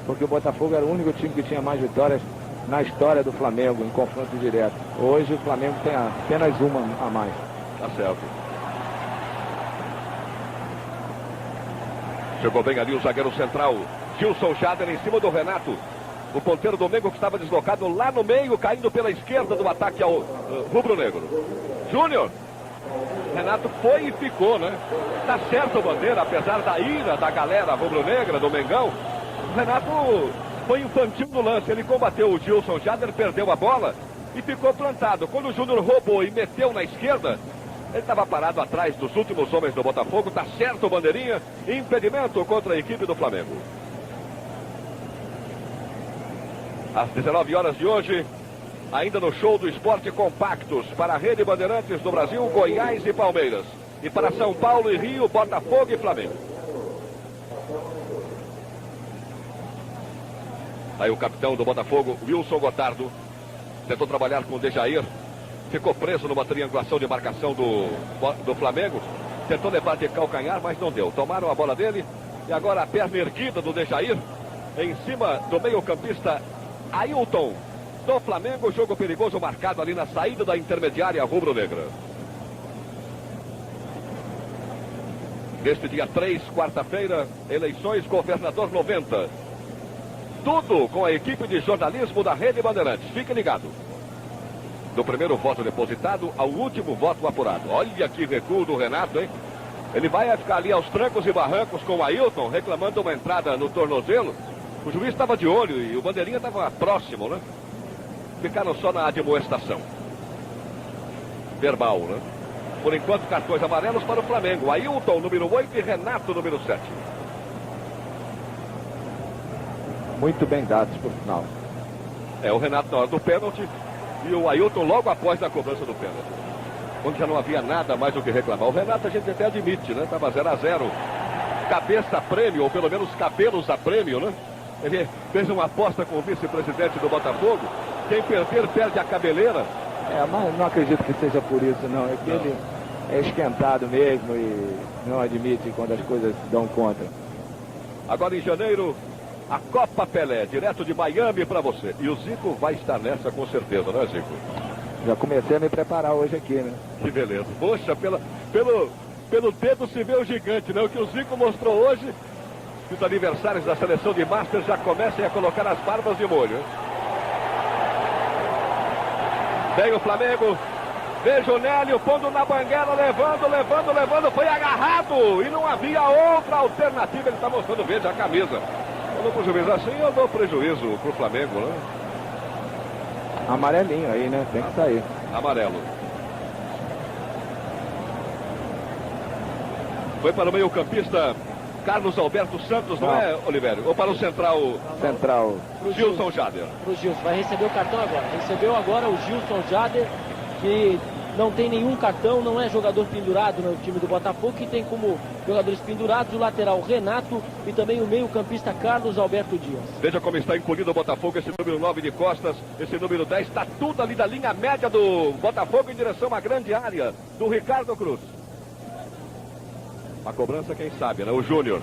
Speaker 5: porque o Botafogo era o único time que tinha mais vitórias na história do Flamengo, em confronto direto. Hoje o Flamengo tem apenas uma a mais.
Speaker 1: Tá certo. Chegou bem ali o zagueiro central, Gilson Jader, em cima do Renato. O ponteiro do Mengo, que estava deslocado lá no meio, caindo pela esquerda do ataque ao rubro-negro. Júnior. Renato foi e ficou, né? Tá certo o Bandeira, apesar da ira da galera rubro-negra, do Mengão. O Renato foi infantil no lance. Ele combateu o Gilson Jader, perdeu a bola e ficou plantado. Quando o Júnior roubou e meteu na esquerda, ele estava parado atrás dos últimos homens do Botafogo. Tá certo, Bandeirinha. Impedimento contra a equipe do Flamengo. Às 19 horas de hoje, ainda no Show do Esporte, compactos para a Rede Bandeirantes do Brasil, Goiás e Palmeiras. E para São Paulo e Rio, Botafogo e Flamengo. Aí o capitão do Botafogo, Wilson Gotardo, tentou trabalhar com o Dejair. Ficou preso numa triangulação de marcação do Flamengo. Tentou levar de calcanhar, mas não deu. Tomaram a bola dele. E agora a perna erguida do Dejair em cima do meio-campista Ailton do Flamengo. Jogo perigoso marcado ali na saída da intermediária rubro-negra. Neste dia 3, quarta-feira, eleições governador 90. Tudo com a equipe de jornalismo da Rede Bandeirantes. Fique ligado. Do primeiro voto depositado ao último voto apurado. Olha que recuo do Renato, hein? Ele vai ficar ali aos trancos e barrancos com o Ailton, reclamando uma entrada no tornozelo. O juiz estava de olho e o Bandeirinha estava próximo, né? Ficaram só na admoestação. Verbal, né? Por enquanto, cartões amarelos para o Flamengo. Ailton, número 8, e Renato, número 7.
Speaker 5: Muito bem dados, por final.
Speaker 1: É, o Renato na hora do pênalti e o Ailton logo após da cobrança do pênalti. Quando já não havia nada mais do que reclamar. O Renato a gente até admite, né? Estava 0-0. Cabeça a prêmio, ou pelo menos cabelos a prêmio, né? Ele fez uma aposta com o vice-presidente do Botafogo. Quem perder, perde a cabeleira.
Speaker 5: Mas não acredito que seja por isso, não. É que ele é esquentado mesmo e não admite quando as coisas dão contra.
Speaker 1: Agora em janeiro, a Copa Pelé, direto de Miami para você. E o Zico vai estar nessa com certeza, não é, Zico?
Speaker 5: Já comecei a me preparar hoje aqui, né?
Speaker 1: Que beleza. Poxa, pelo dedo se vê o gigante, né? O que o Zico mostrou hoje, que os aniversários da seleção de Masters já comecem a colocar as barbas de molho. Hein? Vem o Flamengo. Veja o Nélio pondo na banguela, levando. Foi agarrado e não havia outra alternativa. Ele está mostrando, veja a camisa. Eu dou prejuízo assim, eu dou prejuízo pro Flamengo, né?
Speaker 5: Amarelinho aí, né? Tem que sair.
Speaker 1: Amarelo. Foi para o meio-campista Carlos Alberto Santos, não é, Olivério? Ou para o central?
Speaker 5: Central.
Speaker 1: Gilson Jader.
Speaker 2: Pro Gilson, vai receber o cartão agora. Recebeu agora o Gilson Jader, que não tem nenhum cartão, não é jogador pendurado no time do Botafogo, que tem como jogadores pendurados o lateral Renato e também o meio-campista Carlos Alberto Dias.
Speaker 1: Veja como está encolhido o Botafogo, esse número 9 de costas, esse número 10, está tudo ali da linha média do Botafogo em direção à grande área do Ricardo Cruz. Uma cobrança, quem sabe, né? O Júnior.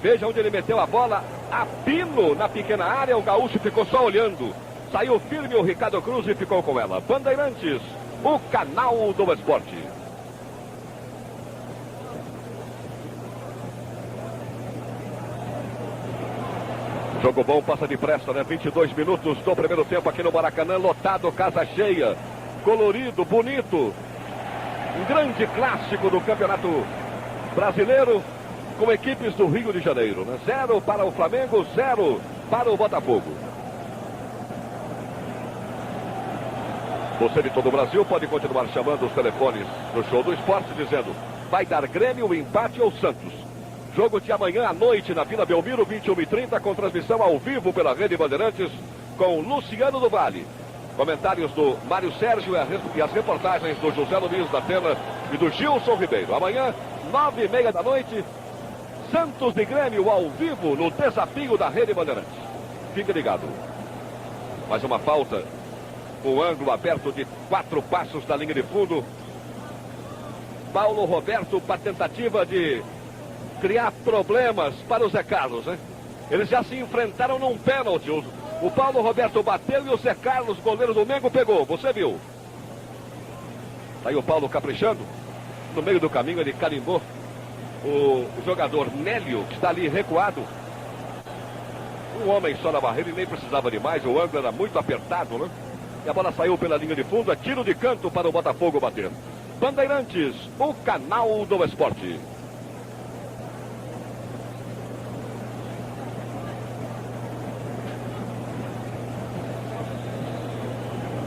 Speaker 1: Veja onde ele meteu a bola, a pino na pequena área, o gaúcho ficou só olhando. Saiu firme o Ricardo Cruz e ficou com ela. Bandeirantes, o canal do esporte. Jogo bom, passa depressa, né? 22 minutos do primeiro tempo aqui no Maracanã, lotado, casa cheia, colorido, bonito. Um grande clássico do Campeonato Brasileiro, com equipes do Rio de Janeiro, né? 0 para o Flamengo, 0 para o Botafogo. Você de todo o Brasil pode continuar chamando os telefones do Show do Esporte, dizendo: vai dar Grêmio, empate ou Santos? Jogo de amanhã à noite na Vila Belmiro, 21h30, com transmissão ao vivo pela Rede Bandeirantes, com Luciano do Vale. Comentários do Mário Sérgio e as reportagens do José Luiz da Atena e do Gilson Ribeiro. Amanhã, 9h30 da noite, Santos de Grêmio ao vivo no desafio da Rede Bandeirantes. Fique ligado. Mais uma falta, com ângulo aberto de 4 passos da linha de fundo. Paulo Roberto para tentativa de criar problemas para o Zé Carlos, né? Eles já se enfrentaram num pênalti. O Paulo Roberto bateu e o Zé Carlos, goleiro do Mengo, pegou. Você viu? Aí o Paulo caprichando. No meio do caminho ele carimbou o jogador Nélio, que está ali recuado. Um homem só na barreira e nem precisava de mais. O ângulo era muito apertado, né? E a bola saiu pela linha de fundo. É tiro de canto para o Botafogo bater. Bandeirantes, o canal do esporte.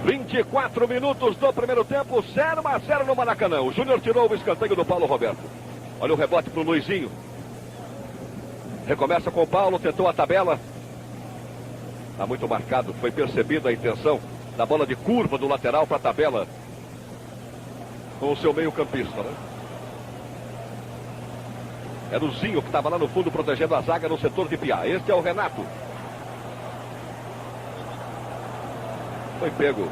Speaker 1: ...24 minutos do primeiro tempo, 0-0 no Maracanã. O Júnior tirou o escanteio do Paulo Roberto. Olha o rebote pro Luizinho. Recomeça com o Paulo, tentou a tabela. Está muito marcado, foi percebida a intenção da bola de curva do lateral para a tabela. Com o seu meio campista, né? Era o Zinho que estava lá no fundo protegendo a zaga no setor de Piá. Este é o Renato. Foi pego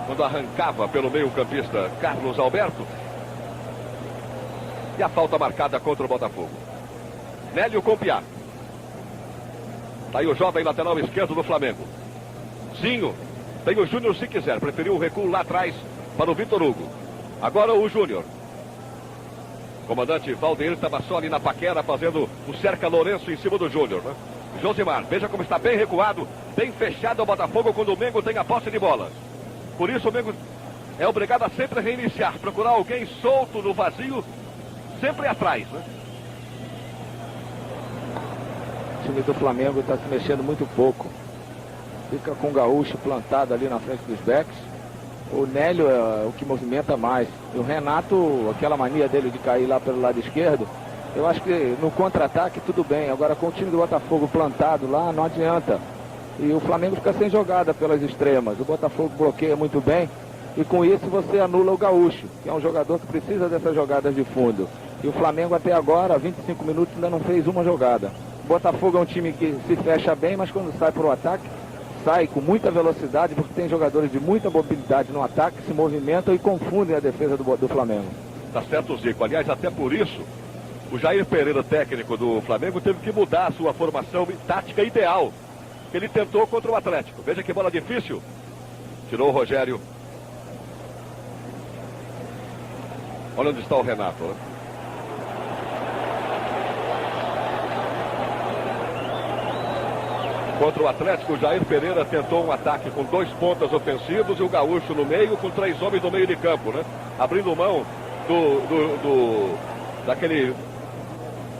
Speaker 1: quando arrancava pelo meio-campista Carlos Alberto. E a falta marcada contra o Botafogo. Nélio com Piá. Tá aí o jovem lateral esquerdo do Flamengo. Zinho. Tem o Júnior se quiser. Preferiu o recuo lá atrás para o Vitor Hugo. Agora o Júnior. Comandante Valdeir estava só ali na paquera fazendo o cerca Lourenço em cima do Júnior, né? Josimar, veja como está bem recuado, bem fechado o Botafogo quando o Mengo tem a posse de bola. Por isso o Mengo é obrigado a sempre reiniciar, procurar alguém solto no vazio, sempre atrás, né?
Speaker 5: O time do Flamengo está se mexendo muito pouco. Fica com o Gaúcho plantado ali na frente dos backs. O Nélio é o que movimenta mais. E o Renato, aquela mania dele de cair lá pelo lado esquerdo, eu acho que no contra-ataque tudo bem. Agora com o time do Botafogo plantado lá, não adianta. E o Flamengo fica sem jogada pelas extremas. O Botafogo bloqueia muito bem. E com isso você anula o Gaúcho, que é um jogador que precisa dessas jogadas de fundo. E o Flamengo até agora, 25 minutos, ainda não fez uma jogada. O Botafogo é um time que se fecha bem, mas quando sai para o ataque, sai com muita velocidade, porque tem jogadores de muita mobilidade no ataque, se movimentam e confundem a defesa do Flamengo.
Speaker 1: Tá certo, Zico. Aliás, até por isso, o Jair Pereira, técnico do Flamengo, teve que mudar a sua formação tática ideal. Ele tentou contra o Atlético. Veja que bola difícil. Tirou o Rogério. Olha onde está o Renato, né? Contra o Atlético, o Jair Pereira tentou um ataque com 2 pontas ofensivos e o Gaúcho no meio com 3 homens no meio de campo, né? Abrindo mão daquele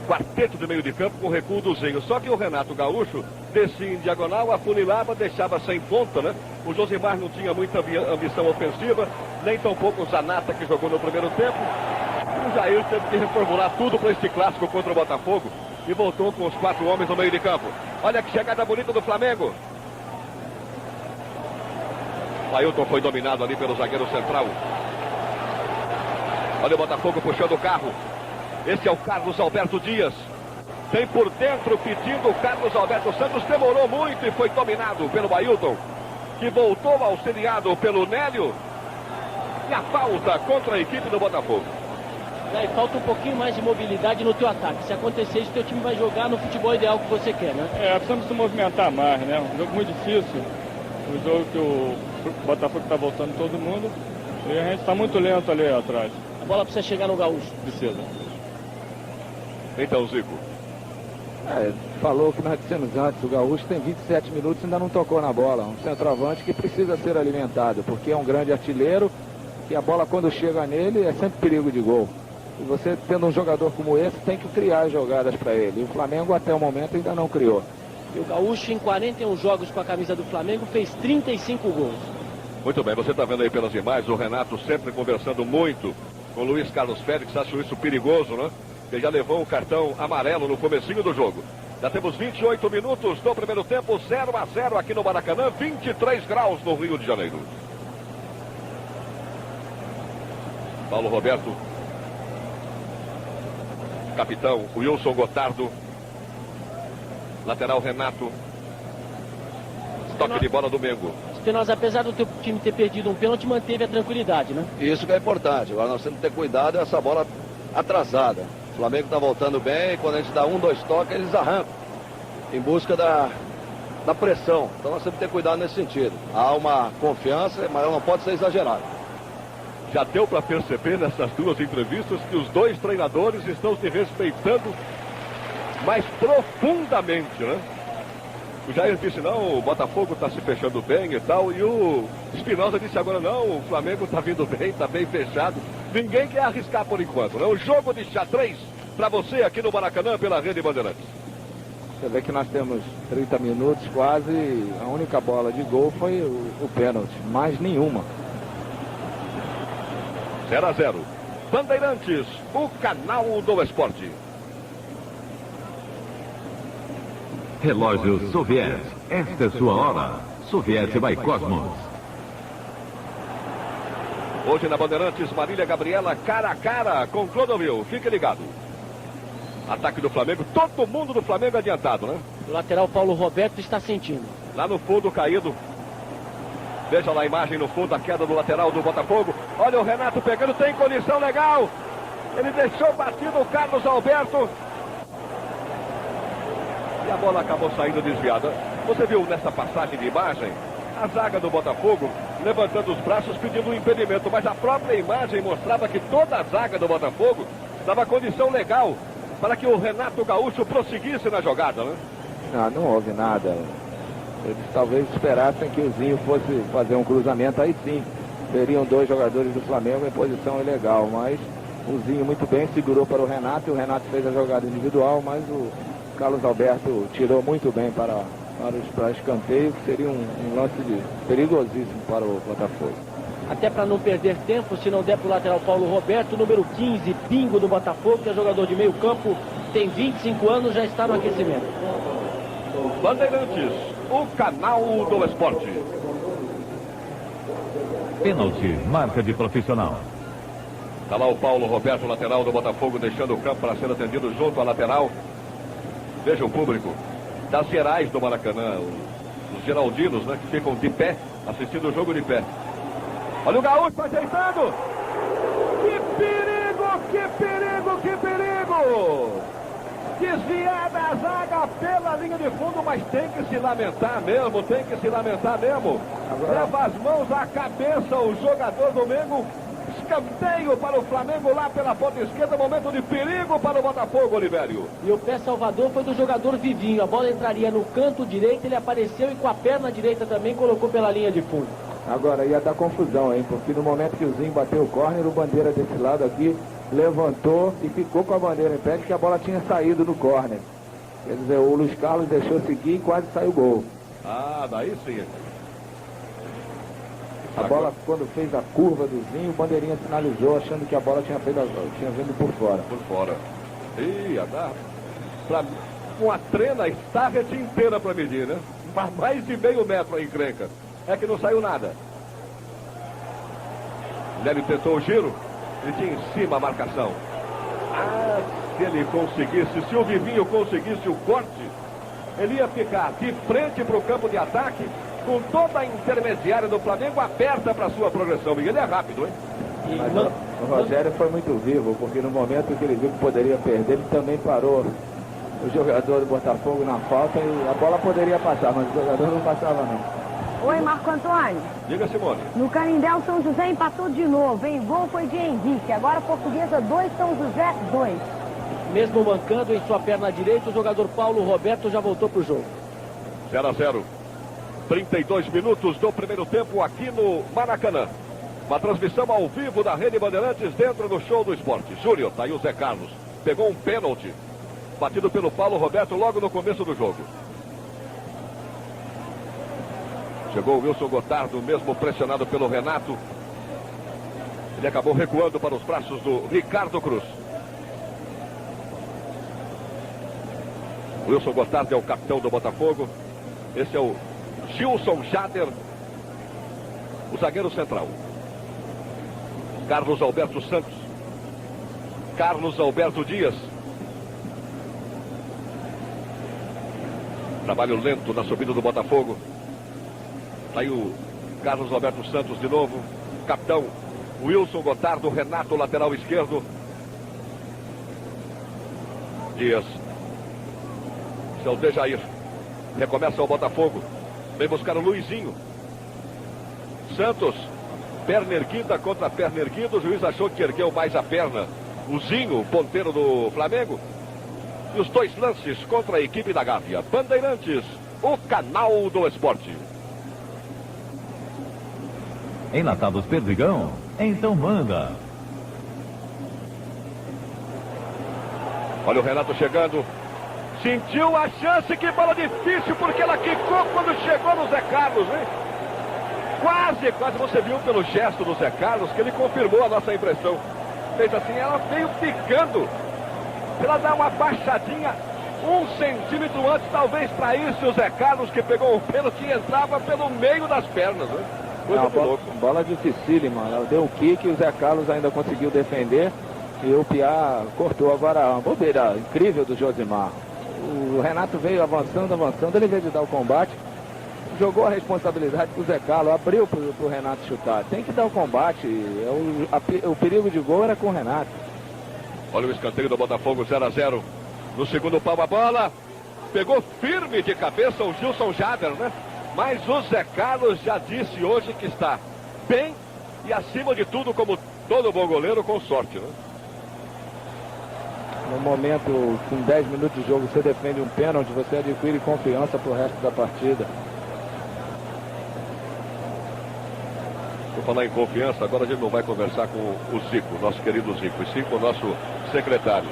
Speaker 1: quarteto de meio de campo com o recuo do Zinho. Só que o Renato Gaúcho descia em diagonal, afunilava, deixava sem ponta, né? O Josimar não tinha muita ambição ofensiva, nem tampouco o Zanata, que jogou no primeiro tempo. O Jair teve que reformular tudo para este clássico contra o Botafogo. e voltou com os 4 homens no meio de campo. Olha que chegada bonita do Flamengo. O Ailton foi dominado ali pelo zagueiro central. Olha o Botafogo puxando o carro. Esse é o Carlos Alberto Dias. Tem por dentro pedindo o Carlos Alberto Santos. Demorou muito e foi dominado pelo Ailton, que voltou auxiliado pelo Nélio. E a falta contra a equipe do Botafogo.
Speaker 2: Daí falta um pouquinho mais de mobilidade no teu ataque. Se acontecer isso, teu time vai jogar no futebol ideal que você quer, né?
Speaker 4: Precisamos se movimentar mais, né? Um jogo muito difícil. Um jogo que o Botafogo está voltando todo mundo. E a gente está muito lento ali atrás.
Speaker 2: A bola precisa chegar no Gaúcho.
Speaker 4: Precisa.
Speaker 1: Então, Zico.
Speaker 5: Falou que nós dissemos antes, o Gaúcho tem 27 minutos e ainda não tocou na bola. Um centroavante que precisa ser alimentado, porque é um grande artilheiro e a bola quando chega nele é sempre perigo de gol. E você tendo um jogador como esse tem que criar jogadas para ele. E o Flamengo até o momento ainda não criou.
Speaker 2: E o Gaúcho em 41 jogos com a camisa do Flamengo fez 35 gols.
Speaker 1: Muito bem, você está vendo aí pelas imagens o Renato sempre conversando muito com o Luiz Carlos Félix. Acho isso perigoso, né? Ele já levou um cartão amarelo no comecinho do jogo. Já temos 28 minutos do primeiro tempo, 0-0 aqui no Maracanã, 23 graus no Rio de Janeiro. Paulo Roberto. Capitão Wilson Gotardo. Lateral Renato. Toque de bola do Mengo.
Speaker 2: Espinosa, apesar do teu time ter perdido um pênalti, manteve a tranquilidade, né?
Speaker 3: Isso que é importante. Agora nós temos que ter cuidado dessa bola atrasada. O Flamengo está voltando bem e quando a gente dá 1, 2 toques, eles arrancam em busca da pressão. Então nós temos que ter cuidado nesse sentido. Há uma confiança, mas ela não pode ser exagerada.
Speaker 1: Já deu para perceber nessas duas entrevistas que os dois treinadores estão se respeitando mais profundamente, né? O Jair disse, não, o Botafogo está se fechando bem e tal, e o Espinosa disse agora, não, o Flamengo está vindo bem, está bem fechado. Ninguém quer arriscar por enquanto, né? O jogo de xadrez para você aqui no Maracanã pela Rede Bandeirantes.
Speaker 5: Você vê que nós temos 30 minutos quase, e a única bola de gol foi o pênalti, mais nenhuma.
Speaker 1: 0-0. Bandeirantes, o canal do esporte.
Speaker 7: Relógio Soviet. Esta é sua hora. Soviet by Cosmos.
Speaker 1: Hoje na Bandeirantes, Marília Gabriela cara a cara com Clodovil. Fique ligado. Ataque do Flamengo, todo mundo do Flamengo adiantado, né?
Speaker 2: O lateral Paulo Roberto está sentindo.
Speaker 1: Lá no fundo caído. Veja lá a imagem no fundo, a queda do lateral do Botafogo. Olha o Renato pegando, tem condição legal. Ele deixou batido o Carlos Alberto. E a bola acabou saindo desviada. Você viu nessa passagem de imagem a zaga do Botafogo levantando os braços pedindo um impedimento. Mas a própria imagem mostrava que toda a zaga do Botafogo dava condição legal para que o Renato Gaúcho prosseguisse na jogada, né?
Speaker 5: Não houve nada. Eles talvez esperassem que o Zinho fosse fazer um cruzamento, aí sim teriam 2 jogadores do Flamengo em posição ilegal, mas o Zinho muito bem segurou para o Renato, e o Renato fez a jogada individual, mas o Carlos Alberto tirou muito bem para escanteio, que seria um lance perigosíssimo para o Botafogo.
Speaker 2: Até para não perder tempo, se não der para o lateral Paulo Roberto, número 15, Pingo do Botafogo, que é jogador de meio campo, tem 25 anos, já está no aquecimento.
Speaker 1: Bandeirantes, o canal do esporte.
Speaker 7: Pênalti, marca de profissional.
Speaker 1: Está lá o Paulo Roberto, lateral do Botafogo, deixando o campo para ser atendido junto à lateral. Veja o público das Gerais do Maracanã, os geraldinos, né, que ficam de pé, assistindo o jogo de pé. Olha o Gaúcho ajeitando. Que perigo, que perigo, que perigo! Desviada a zaga pela linha de fundo, mas tem que se lamentar mesmo, tem que se lamentar mesmo. Leva as mãos à cabeça o jogador do Mengo. Escanteio para o Flamengo lá pela ponta esquerda, momento de perigo para o Botafogo, Olivério.
Speaker 2: E o pé salvador foi do jogador Vivinho. A bola entraria no canto direito, ele apareceu e com a perna direita também colocou pela linha de fundo.
Speaker 5: Agora ia dar confusão, hein? Porque no momento que o Zinho bateu o córner, o bandeira desse lado aqui levantou e ficou com a bandeira em pé de que a bola tinha saído no córner. Quer dizer, o Luiz Carlos deixou seguir e quase saiu o gol.
Speaker 1: Ah, daí sim.
Speaker 5: A bola, quando fez a curva do Zinho, o bandeirinha sinalizou, achando que a bola tinha vindo por fora.
Speaker 1: Por fora. Ia dar uma trena Starret inteira para medir, né? Mais de meio metro a encrenca. É que não saiu nada. Nélio tentou o giro, ele tinha em cima a marcação. Ah, se ele conseguisse, se o Vivinho conseguisse o corte, ele ia ficar de frente para o campo de ataque, com toda a intermediária do Flamengo aberta para sua progressão. E ele é rápido, hein?
Speaker 5: Mas o Rogério foi muito vivo, porque no momento que ele viu que poderia perder, ele também parou o jogador do Botafogo na falta e a bola poderia passar, mas o jogador não passava não.
Speaker 6: Oi, Marco Antônio.
Speaker 1: Diga, Simone.
Speaker 6: No Canindé, o São José empatou de novo, hein? Gol foi de Henrique. Agora Portuguesa 2, São José 2.
Speaker 2: Mesmo mancando em sua perna direita, o jogador Paulo Roberto já voltou pro jogo.
Speaker 1: 0-0. 32 minutos do primeiro tempo aqui no Maracanã. Uma transmissão ao vivo da Rede Bandeirantes dentro do Show do Esporte. Júnior, tá aí o Zé Carlos. Pegou um pênalti. Batido pelo Paulo Roberto logo no começo do jogo. Chegou o Wilson Gotardo, mesmo pressionado pelo Renato. Ele acabou recuando para os braços do Ricardo Cruz. O Wilson Gotardo é o capitão do Botafogo. Esse é o Gilson Jader, o zagueiro central. Carlos Alberto Santos. Carlos Alberto Dias. Trabalho lento na subida do Botafogo. Tá aí o Carlos Alberto Santos de novo. Capitão Wilson Gotardo, Renato, lateral esquerdo. Dias. Esse é o Dejair. Recomeça o Botafogo. Vem buscar o Luizinho. Santos. Perna erguida contra perna erguida. O juiz achou que ergueu mais a perna. O Zinho, ponteiro do Flamengo. E os dois lances contra a equipe da Gávea. Bandeirantes, o canal do esporte.
Speaker 7: Enlatados Perdigão? Então manda.
Speaker 1: Olha o Renato chegando. Sentiu a chance, que bola difícil, porque ela quicou quando chegou no Zé Carlos, hein? Quase você viu pelo gesto do Zé Carlos que ele confirmou a nossa impressão. Fez assim, ela veio picando. Ela dá uma baixadinha 1 centímetro antes, talvez para isso o Zé Carlos, que pegou o pênalti, entrava pelo meio das pernas, né? Coisa de louco.
Speaker 5: Bola dificílima, ela deu um kick e o Zé Carlos ainda conseguiu defender e o Piá cortou. Agora uma bobeira incrível do Josimar. O Renato veio avançando, ele veio de dar o combate, jogou a responsabilidade pro Zé Carlos, abriu pro Renato chutar. Tem que dar o combate, o perigo de gol era com o Renato.
Speaker 1: Olha o escanteio do Botafogo, 0-0. No segundo pau a bola. Pegou firme de cabeça o Gilson Jader, né? Mas o Zé Carlos já disse hoje que está bem e, acima de tudo, como todo bom goleiro, com sorte, né?
Speaker 5: No momento, com 10 minutos de jogo, você defende um pênalti, você adquire confiança pro resto da partida.
Speaker 1: Vou falar em confiança, agora a gente não vai conversar com o Zico, nosso querido Zico, e sim com o nosso secretário.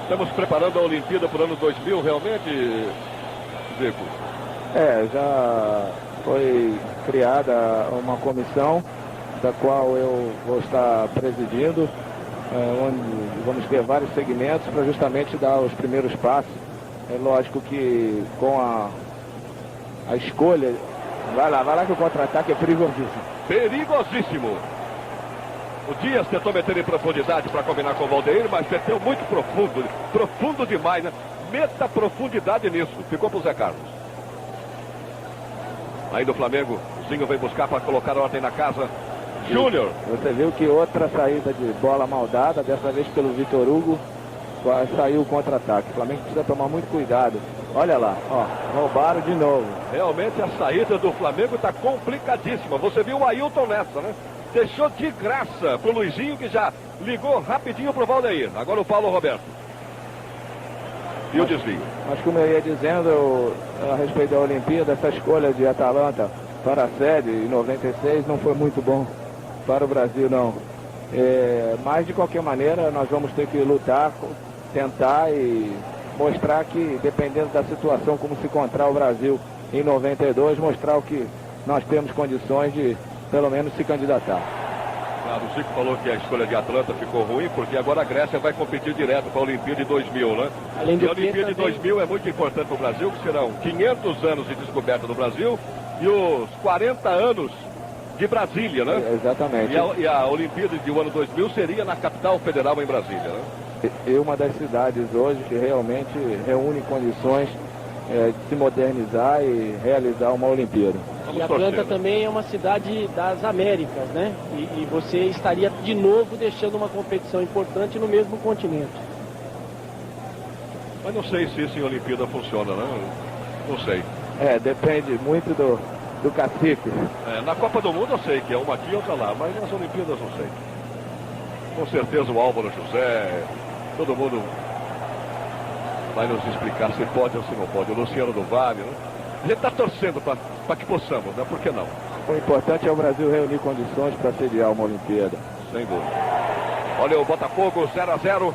Speaker 1: Estamos preparando a Olimpíada para o ano 2000, realmente, Zico?
Speaker 5: Já foi criada uma comissão, da qual eu vou estar presidindo, onde vamos ter vários segmentos para justamente dar os primeiros passos. É lógico que com a escolha, vai lá que o contra-ataque é perigosíssimo.
Speaker 1: Perigosíssimo. O Dias tentou meter em profundidade para combinar com o Valdeir, mas meteu muito profundo demais, né? Meta profundidade nisso. Ficou pro Zé Carlos. Aí do Flamengo, o Zinho vem buscar para colocar ordem na casa. Júnior.
Speaker 5: Você viu que outra saída de bola mal dada, dessa vez pelo Vitor Hugo, saiu o contra-ataque. O Flamengo precisa tomar muito cuidado. Olha lá, ó, roubaram de novo.
Speaker 1: Realmente a saída do Flamengo está complicadíssima. Você viu o Ailton nessa, né? Deixou de graça pro Luizinho, que já ligou rapidinho pro Valdeir. Agora o Paulo Roberto. E o desvio.
Speaker 5: Mas como eu ia dizendo, a respeito da Olimpíada, essa escolha de Atalanta para a sede em 96 não foi muito bom para o Brasil, não. Mas de qualquer maneira nós vamos ter que lutar, tentar e mostrar que, dependendo da situação como se encontrar o Brasil em 92, mostrar o que nós temos condições de pelo menos se candidatar.
Speaker 1: Claro, o Zico falou que a escolha de Atlanta ficou ruim, porque agora a Grécia vai competir direto para a Olimpíada de 2000, né?
Speaker 2: Além do
Speaker 1: e a Olimpíada de 2000 é muito importante para o Brasil, que serão 500 anos de descoberta do Brasil e os 40 anos de Brasília, né?
Speaker 5: Exatamente.
Speaker 1: E a Olimpíada de ano 2000 seria na capital federal em Brasília, né?
Speaker 5: E uma das cidades hoje que realmente reúne condições de se modernizar e realizar uma Olimpíada.
Speaker 2: E Atlanta também é uma cidade das Américas, né? E você estaria de novo deixando uma competição importante no mesmo continente.
Speaker 1: Mas não sei se isso em Olimpíada funciona, né? Não sei.
Speaker 5: Depende muito do cacique.
Speaker 1: Na Copa do Mundo eu sei que é uma aqui e outra lá, mas nas Olimpíadas não sei. Com certeza o Álvaro José, todo mundo vai nos explicar se pode ou se não pode. O Luciano do Vale, né? A gente está torcendo para que possamos, né? Por que não?
Speaker 5: O importante é o Brasil reunir condições para sediar uma Olimpíada.
Speaker 1: Sem dúvida. Olha o Botafogo 0-0.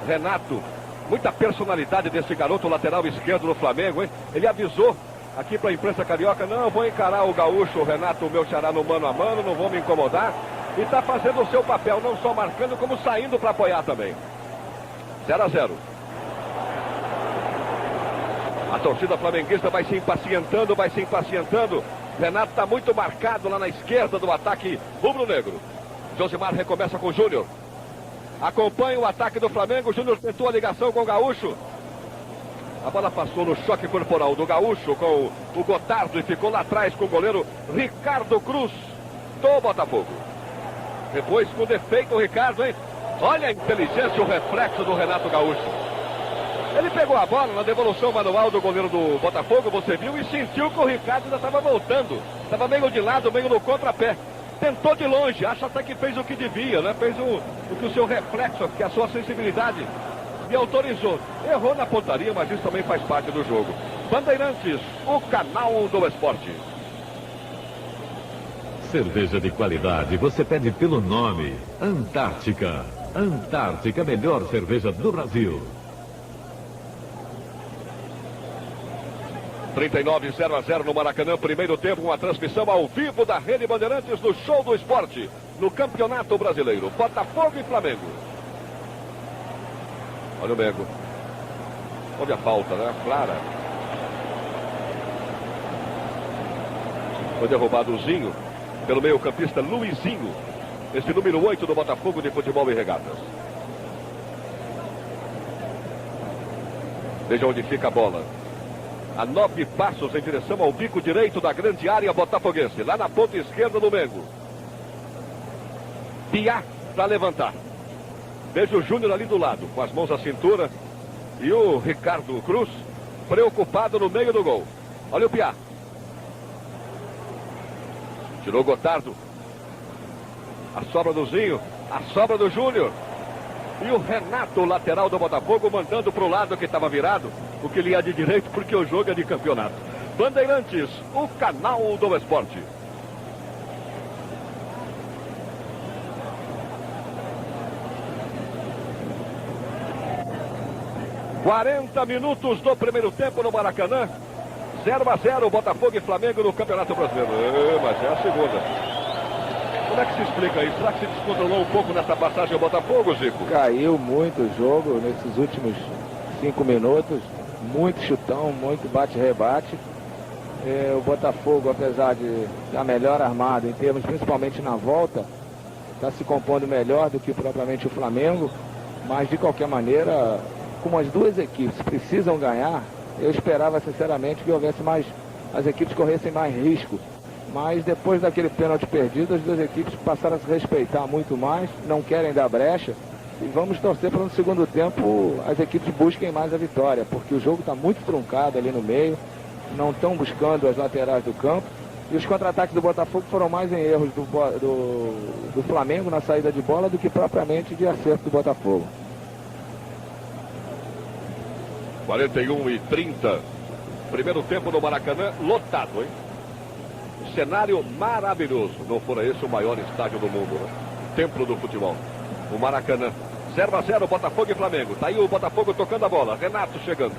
Speaker 1: Renato, muita personalidade desse garoto lateral esquerdo do Flamengo, hein? Ele avisou aqui para a imprensa carioca: não, vou encarar o gaúcho, o Renato, o meu xará, no mano a mano, não vou me incomodar. E está fazendo o seu papel, não só marcando, como saindo para apoiar também. 0-0. A torcida flamenguista vai se impacientando. Renato está muito marcado lá na esquerda do ataque rubro-negro. Josimar recomeça com o Júnior. Acompanha o ataque do Flamengo. O Júnior tentou a ligação com o Gaúcho. A bola passou no choque corporal do Gaúcho com o Gotardo e ficou lá atrás com o goleiro Ricardo Cruz do Botafogo. Depois com defeito o Ricardo, hein? Olha a inteligência e o reflexo do Renato Gaúcho. Ele pegou a bola na devolução manual do goleiro do Botafogo, você viu, e sentiu que o Ricardo ainda estava voltando. Estava meio de lado, meio no contrapé. Tentou de longe, acha até que fez o que devia, né? Fez o que o seu reflexo, que a sua sensibilidade lhe autorizou. Errou na pontaria, mas isso também faz parte do jogo. Bandeirantes, o canal do esporte.
Speaker 7: Cerveja de qualidade, você pede pelo nome. Antártica. Antártica, a melhor cerveja do Brasil.
Speaker 1: 39-0-0 no Maracanã, primeiro tempo, uma transmissão ao vivo da Rede Bandeirantes do Show do Esporte, no Campeonato Brasileiro, Botafogo e Flamengo. Olha o Mengo. Olha a falta, né? Clara. Foi derrubado o Zinho pelo meio-campista Luizinho, esse número 8 do Botafogo de Futebol e Regatas. Veja onde fica a bola. A 9 passos em direção ao bico direito da grande área botafoguense, lá na ponta esquerda do Mengo. Piá para levantar. Veja o Júnior ali do lado, com as mãos à cintura. E o Ricardo Cruz, preocupado no meio do gol. Olha o Piá. Tirou o Gotardo. A sobra do Zinho, a sobra do Júnior. E o Renato, o lateral do Botafogo, mandando para o lado que estava virado, o que ele ia de direito, porque o jogo é de campeonato. Bandeirantes, o canal do esporte. ...40 minutos do primeiro tempo no Maracanã. 0-0, Botafogo e Flamengo no Campeonato Brasileiro. Mas é a segunda. Como é que se explica isso? Será que se descontrolou um pouco nessa passagem ao Botafogo, Zico?
Speaker 5: Caiu muito o jogo nesses últimos 5 minutos. Muito chutão, muito bate-rebate. O Botafogo, apesar de estar melhor armado em termos, principalmente na volta, está se compondo melhor do que propriamente o Flamengo. Mas, de qualquer maneira, como as duas equipes precisam ganhar, eu esperava sinceramente que houvesse mais, as equipes corressem mais risco. Mas depois daquele pênalti perdido, as duas equipes passaram a se respeitar muito mais, não querem dar brecha. E vamos torcer para no segundo tempo as equipes busquem mais a vitória, porque o jogo está muito truncado ali no meio, não estão buscando as laterais do campo. E os contra-ataques do Botafogo foram mais em erros do Flamengo na saída de bola do que propriamente de acerto do Botafogo.
Speaker 1: 41-30. Primeiro tempo no Maracanã, lotado, hein? Cenário maravilhoso. Não fora esse o maior estádio do mundo, né? Templo do futebol. O Maracanã. 0-0, Botafogo e Flamengo. Tá aí o Botafogo tocando a bola. Renato chegando.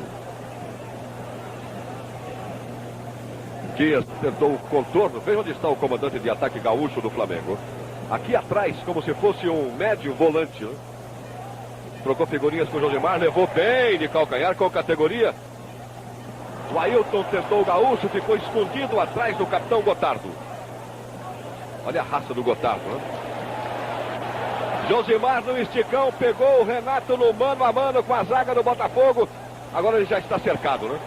Speaker 1: Dias tentou o contorno. Veja onde está o comandante de ataque gaúcho do Flamengo. aqui atrás, como se fosse um médio volante, né? Trocou figurinhas com o Josimar, levou bem de calcanhar com categoria. O Ailton tentou o Gaúcho, ficou escondido atrás do capitão Gotardo. Olha a raça do Gotardo, né? Josimar no esticão, pegou o Renato no mano a mano com a zaga do Botafogo. Agora ele já está cercado, né?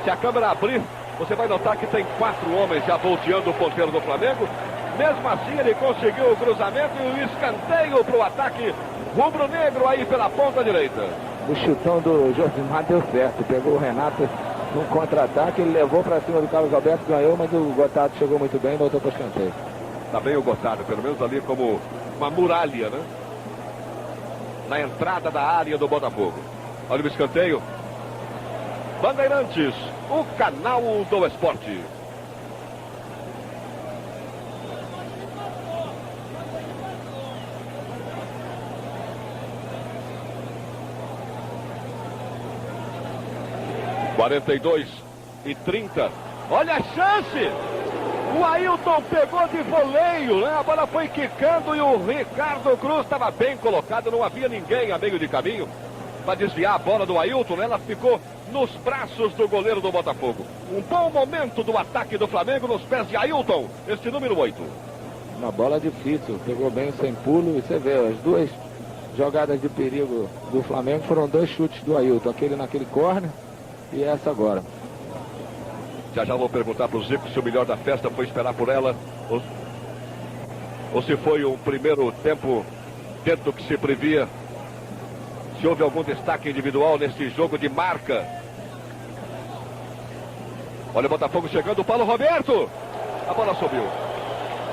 Speaker 1: Se a câmera abrir, você vai notar que tem 4 homens já volteando o ponteiro do Flamengo. Mesmo assim, ele conseguiu o cruzamento e o escanteio para o ataque rubro-negro aí pela ponta direita.
Speaker 5: O chutão do Josimar deu certo. Pegou o Renato num contra-ataque, ele levou para cima do Carlos Alberto, ganhou, mas o Gotardo chegou muito bem e voltou para o escanteio.
Speaker 1: Tá bem o Gotardo, pelo menos ali como uma muralha, né? Na entrada da área do Botafogo. Olha o escanteio. Bandeirantes, o canal do esporte. (42:30). Olha a chance! O Ailton pegou de voleio, né? A bola foi quicando e o Ricardo Cruz estava bem colocado, não havia ninguém a meio de caminho para desviar a bola do Ailton, né? Ela ficou nos braços do goleiro do Botafogo. Um bom momento do ataque do Flamengo nos pés de Ailton, este número 8.
Speaker 5: Uma bola difícil, pegou bem sem pulo e você vê, as duas jogadas de perigo do Flamengo foram 2 chutes do Ailton, aquele naquele córner e essa agora.
Speaker 1: Já vou perguntar para o Zico se o melhor da festa foi esperar por ela ou se foi um primeiro tempo dentro do que se previa. Se houve algum destaque individual nesse jogo de marca. Olha o Botafogo chegando, o Paulo Roberto. A bola subiu.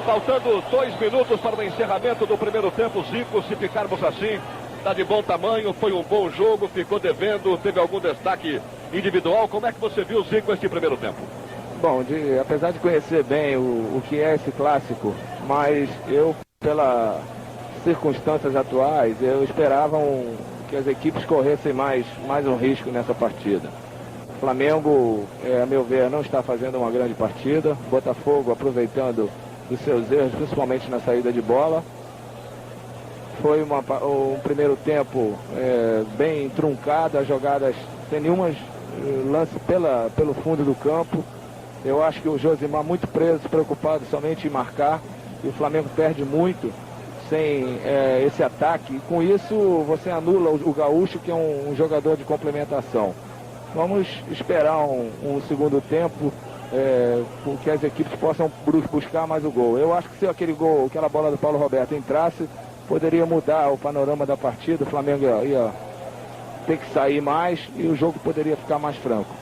Speaker 1: Faltando 2 minutos para o encerramento do primeiro tempo. Zico, se ficarmos assim, está de bom tamanho, foi um bom jogo, ficou devendo, teve algum destaque individual. Como é que você viu o Zico este primeiro tempo?
Speaker 5: Bom, apesar de conhecer bem o que é esse clássico, mas eu, pelas circunstâncias atuais, eu esperava que as equipes corressem mais um risco nessa partida. O Flamengo, a meu ver, não está fazendo uma grande partida. Botafogo aproveitando os seus erros, principalmente na saída de bola. Foi um primeiro tempo bem truncado, as jogadas sem nenhum lance pelo fundo do campo. Eu acho que o Josimar muito preso, preocupado somente em marcar, e o Flamengo perde muito sem esse ataque. E com isso você anula o Gaúcho, que é um jogador de complementação. Vamos esperar um segundo tempo, que as equipes possam buscar mais o gol. Eu acho que se aquela bola do Paulo Roberto entrasse, poderia mudar o panorama da partida. O Flamengo ia ter que sair mais e o jogo poderia ficar mais franco.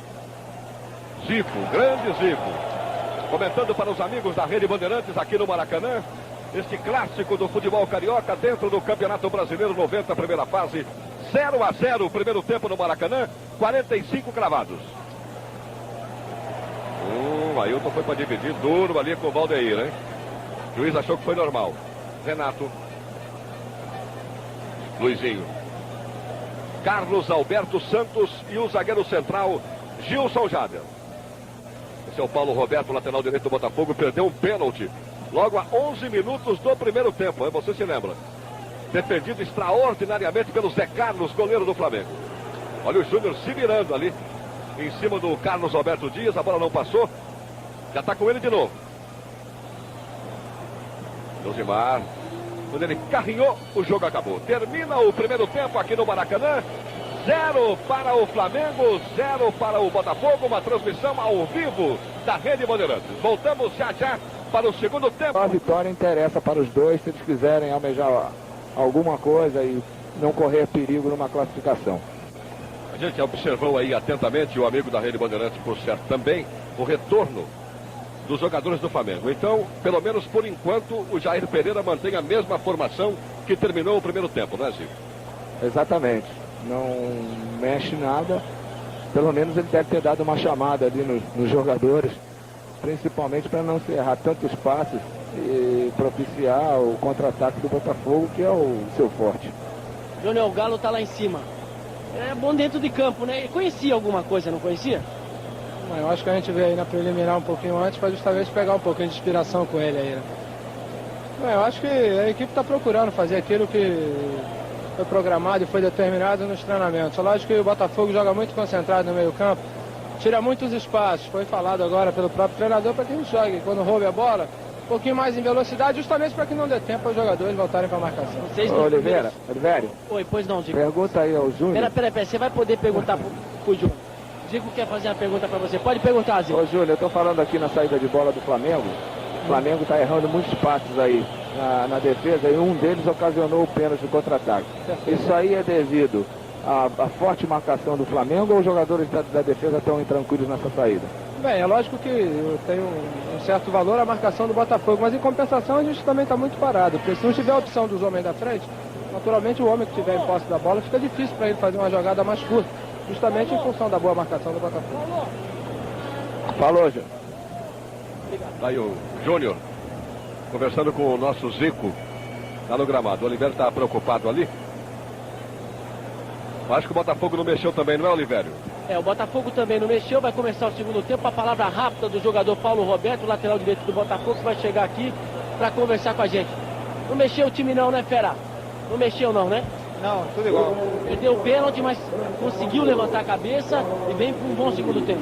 Speaker 1: Zico, grande Zico. Comentando para os amigos da Rede Bandeirantes aqui no Maracanã, este clássico do futebol carioca dentro do Campeonato Brasileiro 90, primeira fase, 0-0, o primeiro tempo no Maracanã, 45 cravados. Ailton foi para dividir duro ali com o Valdeir, hein? O juiz achou que foi normal. Renato. Luizinho. Carlos Alberto Santos e o zagueiro central, Gilson Jader. Esse é o Paulo Roberto, lateral direito do Botafogo, perdeu um pênalti logo a 11 minutos do primeiro tempo, hein? Você se lembra? Defendido extraordinariamente pelo Zé Carlos, goleiro do Flamengo. Olha o Júnior se virando ali em cima do Carlos Alberto Dias, a bola não passou. Já está com ele de novo. Josimar. Quando ele carrinhou, o jogo acabou. Termina o primeiro tempo aqui no Maracanã. 0 para o Flamengo, 0 para o Botafogo. Uma transmissão ao vivo da Rede Bandeirantes. Voltamos já para o segundo tempo.
Speaker 5: A vitória interessa para os dois, se eles quiserem almejar alguma coisa e não correr perigo numa classificação.
Speaker 1: A gente observou aí atentamente, o amigo da Rede Bandeirantes, por certo, também o retorno dos jogadores do Flamengo. Então, pelo menos por enquanto, o Jair Pereira mantém a mesma formação que terminou o primeiro tempo, né, Zico?
Speaker 5: Exatamente. Não mexe nada. Pelo menos ele deve ter dado uma chamada ali nos jogadores, principalmente para não se errar tantos passes e propiciar o contra-ataque do Botafogo, que é o seu forte.
Speaker 2: Júnior, o Galo tá lá em cima. É bom dentro de campo, né? Ele conhecia alguma coisa, não conhecia?
Speaker 8: Eu acho que a gente veio aí na preliminar um pouquinho antes para justamente pegar um pouquinho de inspiração com ele aí, né? Eu acho que a equipe está procurando fazer aquilo que foi programado e foi determinado nos treinamentos. É lógico que o Botafogo joga muito concentrado no meio campo, tira muitos espaços. Foi falado agora pelo próprio treinador para que ele jogue, quando roube a bola, um pouquinho mais em velocidade, justamente para que não dê tempo aos jogadores voltarem para a marcação.
Speaker 5: Oliveira,
Speaker 2: Oi, pois não, Diego.
Speaker 5: Pergunta aí ao Júnior.
Speaker 2: Pera, você vai poder perguntar pro Júnior. Diego quer fazer uma pergunta para você. Pode perguntar, Zico.
Speaker 5: Ô, Júnior, eu tô falando aqui na saída de bola do Flamengo. O Flamengo tá errando muitos passes aí na defesa e um deles ocasionou o pênalti do contra-ataque. Isso aí é devido à forte marcação do Flamengo ou os jogadores da defesa estão intranquilos nessa saída?
Speaker 8: Bem, é lógico que tem um certo valor a marcação do Botafogo, mas em compensação a gente também está muito parado, porque se não tiver a opção dos homens da frente, naturalmente o homem que tiver em posse da bola fica difícil para ele fazer uma jogada mais curta, justamente em função da boa marcação do Botafogo.
Speaker 5: Falou, Júnior.
Speaker 1: Aí o Júnior, conversando com o nosso Zico, lá no gramado. O Oliveira está preocupado ali. Acho que o Botafogo não mexeu também, não é, Olivério?
Speaker 2: O Botafogo também não mexeu, vai começar o segundo tempo. A palavra rápida do jogador Paulo Roberto, lateral direito do Botafogo, que vai chegar aqui para conversar com a gente. Não mexeu o time não, né, Fera? Não mexeu não, né?
Speaker 9: Não, tudo igual.
Speaker 2: Perdeu o pênalti, mas conseguiu levantar a cabeça e vem para um bom segundo tempo.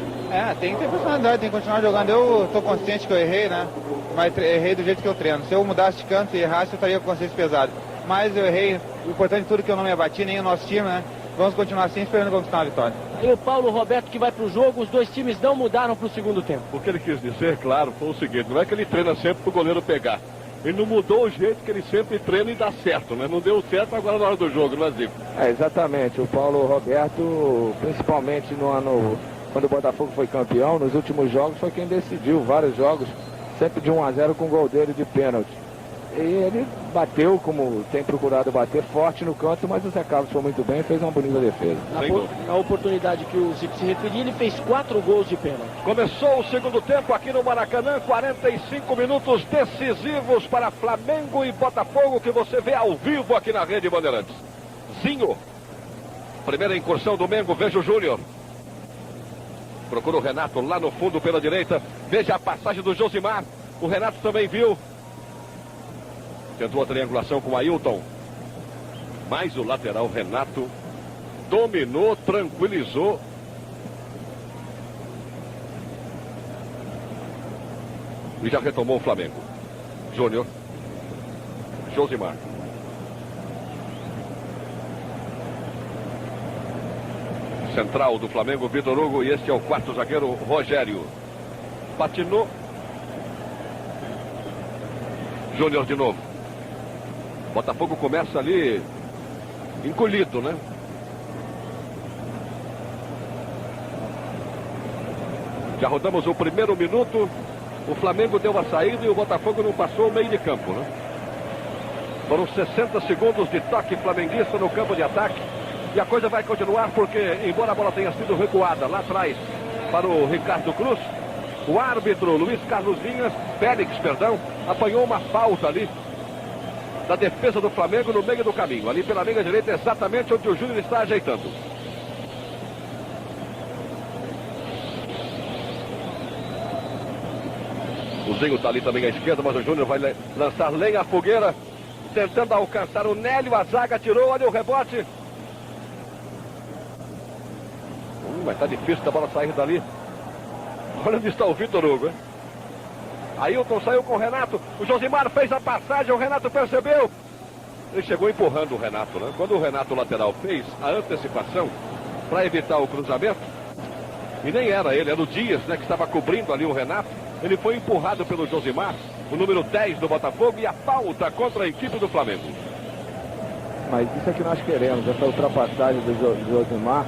Speaker 9: Tem que ter personalidade, tem que continuar jogando. Eu tô consciente que eu errei, né? Mas errei do jeito que eu treino. Se eu mudasse de canto e errasse, eu estaria com consciência pesada. Mas eu errei. O importante de tudo é que eu não me abati, nem o nosso time, né? Vamos continuar assim, esperando conquistar uma vitória.
Speaker 2: E o Paulo Roberto que vai para o jogo, os dois times não mudaram para o segundo tempo.
Speaker 1: O que ele quis dizer, claro, foi o seguinte: não é que ele treina sempre para o goleiro pegar. Ele não mudou o jeito que ele sempre treina e dá certo, né? Não deu certo agora na hora do jogo, não é, Zico?
Speaker 5: Exatamente. O Paulo Roberto, principalmente no ano, quando o Botafogo foi campeão, nos últimos jogos foi quem decidiu vários jogos, sempre de 1-0 com o gol dele de pênalti. E ele bateu, como tem procurado bater, forte no canto, mas o Zé Carlos foi muito bem e fez uma bonita defesa.
Speaker 2: Na oportunidade que o Zico se referia, ele fez 4 gols de pênalti.
Speaker 1: Começou o segundo tempo aqui no Maracanã, 45 minutos decisivos para Flamengo e Botafogo, que você vê ao vivo aqui na Rede Bandeirantes. Zinho, primeira incursão do Mengo, veja o Júnior. Procura o Renato lá no fundo pela direita, veja a passagem do Josimar, o Renato também viu. Tentou a triangulação com o Ailton. Mas o lateral Renato dominou, tranquilizou. E já retomou o Flamengo. Júnior. Josimar. Central do Flamengo, Vitor Hugo. E este é o quarto zagueiro, Rogério. Patinou. Júnior de novo. Botafogo começa ali encolhido, né? Já rodamos o primeiro minuto. O Flamengo deu a saída e o Botafogo não passou o meio de campo, né? Foram 60 segundos de toque flamenguista no campo de ataque. E a coisa vai continuar porque, embora a bola tenha sido recuada lá atrás para o Ricardo Cruz, o árbitro Luiz Carlos Félix, apanhou uma falta ali da defesa do Flamengo no meio do caminho, ali pela linha direita, exatamente onde o Júnior está ajeitando. O Zinho está ali também à esquerda, mas o Júnior vai lançar lenha à fogueira, tentando alcançar o Nélio, a zaga tirou, olha o rebote. Mas está difícil da bola sair dali. Olha onde está o Vitor Hugo, hein? Ailton saiu com o Renato, o Josimar fez a passagem, o Renato percebeu. Ele chegou empurrando o Renato, né? Quando o Renato lateral fez a antecipação para evitar o cruzamento, e nem era ele, era o Dias, né, que estava cobrindo ali o Renato, ele foi empurrado pelo Josimar, o número 10 do Botafogo, e a falta contra a equipe do Flamengo.
Speaker 5: Mas isso é que nós queremos, essa ultrapassagem do Josimar,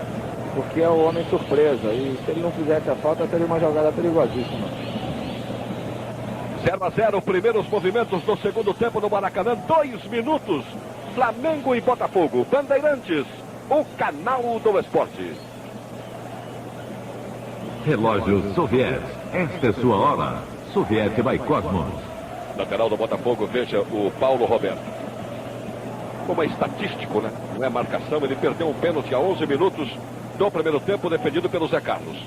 Speaker 5: porque é o homem surpresa, e se ele não fizesse a falta, seria uma jogada perigosíssima.
Speaker 1: 0-0, primeiros movimentos do segundo tempo no Maracanã, 2 minutos, Flamengo e Botafogo, Bandeirantes, o canal do esporte.
Speaker 7: Relógio Soviet, esta é sua hora, Soviet by Cosmos.
Speaker 1: Lateral do Botafogo, veja o Paulo Roberto. Como é estatístico, né? Não é marcação, ele perdeu um pênalti a 11 minutos do primeiro tempo, defendido pelo Zé Carlos.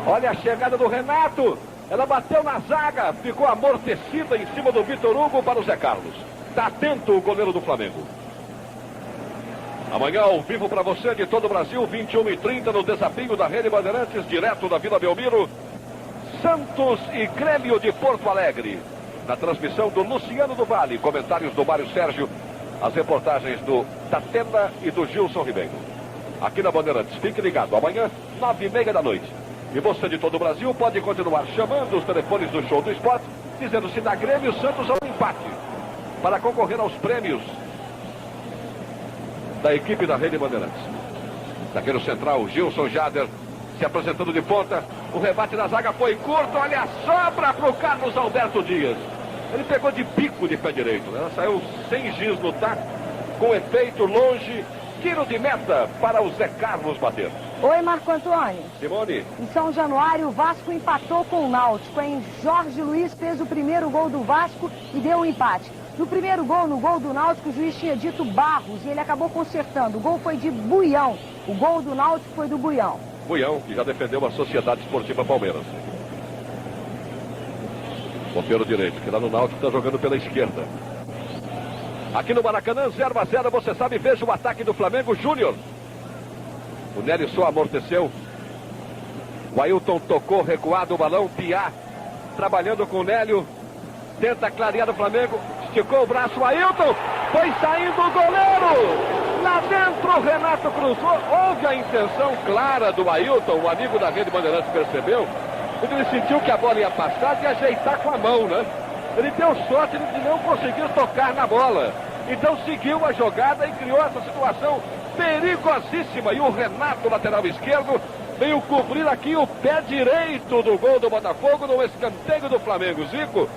Speaker 1: Olha a chegada do Renato. Ela bateu na zaga, ficou amortecida em cima do Vitor Hugo para o Zé Carlos. Está atento o goleiro do Flamengo. Amanhã ao vivo para você de todo o Brasil, 21h30 no Desafio da Rede Bandeirantes, direto da Vila Belmiro. Santos e Grêmio de Porto Alegre. Na transmissão do Luciano do Vale, comentários do Mário Sérgio, as reportagens do Tatena e do Gilson Ribeiro. Aqui na Bandeirantes, fique ligado, amanhã, 9h30 da noite. E você de todo o Brasil pode continuar chamando os telefones do Show do Esporte, dizendo se dá Grêmio Santos ao empate, para concorrer aos prêmios da equipe da Rede Bandeirantes. Zagueiro central, Gilson Jader, se apresentando de ponta. O rebate da zaga foi curto, olha a sobra para o Carlos Alberto Dias. Ele pegou de bico de pé direito, ela saiu sem giz no taco, com efeito longe, tiro de meta para o Zé Carlos bater.
Speaker 6: Oi, Marco Antônio.
Speaker 1: Simone.
Speaker 6: Em São Januário, o Vasco empatou com o Náutico, hein? Jorge Luiz fez o primeiro gol do Vasco e deu um empate. No primeiro gol, no gol do Náutico, o juiz tinha dito Barros e ele acabou consertando. O gol foi de Buião. O gol do Náutico foi do Buião.
Speaker 1: Buião, que já defendeu a Sociedade Esportiva Palmeiras. Ponteiro direito, que lá no Náutico está jogando pela esquerda. Aqui no Maracanã, 0-0, você sabe, veja o ataque do Flamengo, Júnior. O Nélio só amorteceu. O Ailton tocou recuado o balão, Piá trabalhando com o Nélio. Tenta clarear o Flamengo, esticou o braço, o Ailton, foi saindo o goleiro. Lá dentro o Renato cruzou, houve a intenção clara do Ailton, o amigo da Rede Bandeirantes percebeu. Ele sentiu que a bola ia passar e ajeitar com a mão, né? Ele deu sorte de não conseguir tocar na bola. Então seguiu a jogada e criou essa situação perigosíssima. E o Renato, lateral esquerdo, veio cobrir aqui o pé direito do gol do Botafogo no escanteio do Flamengo. Zico.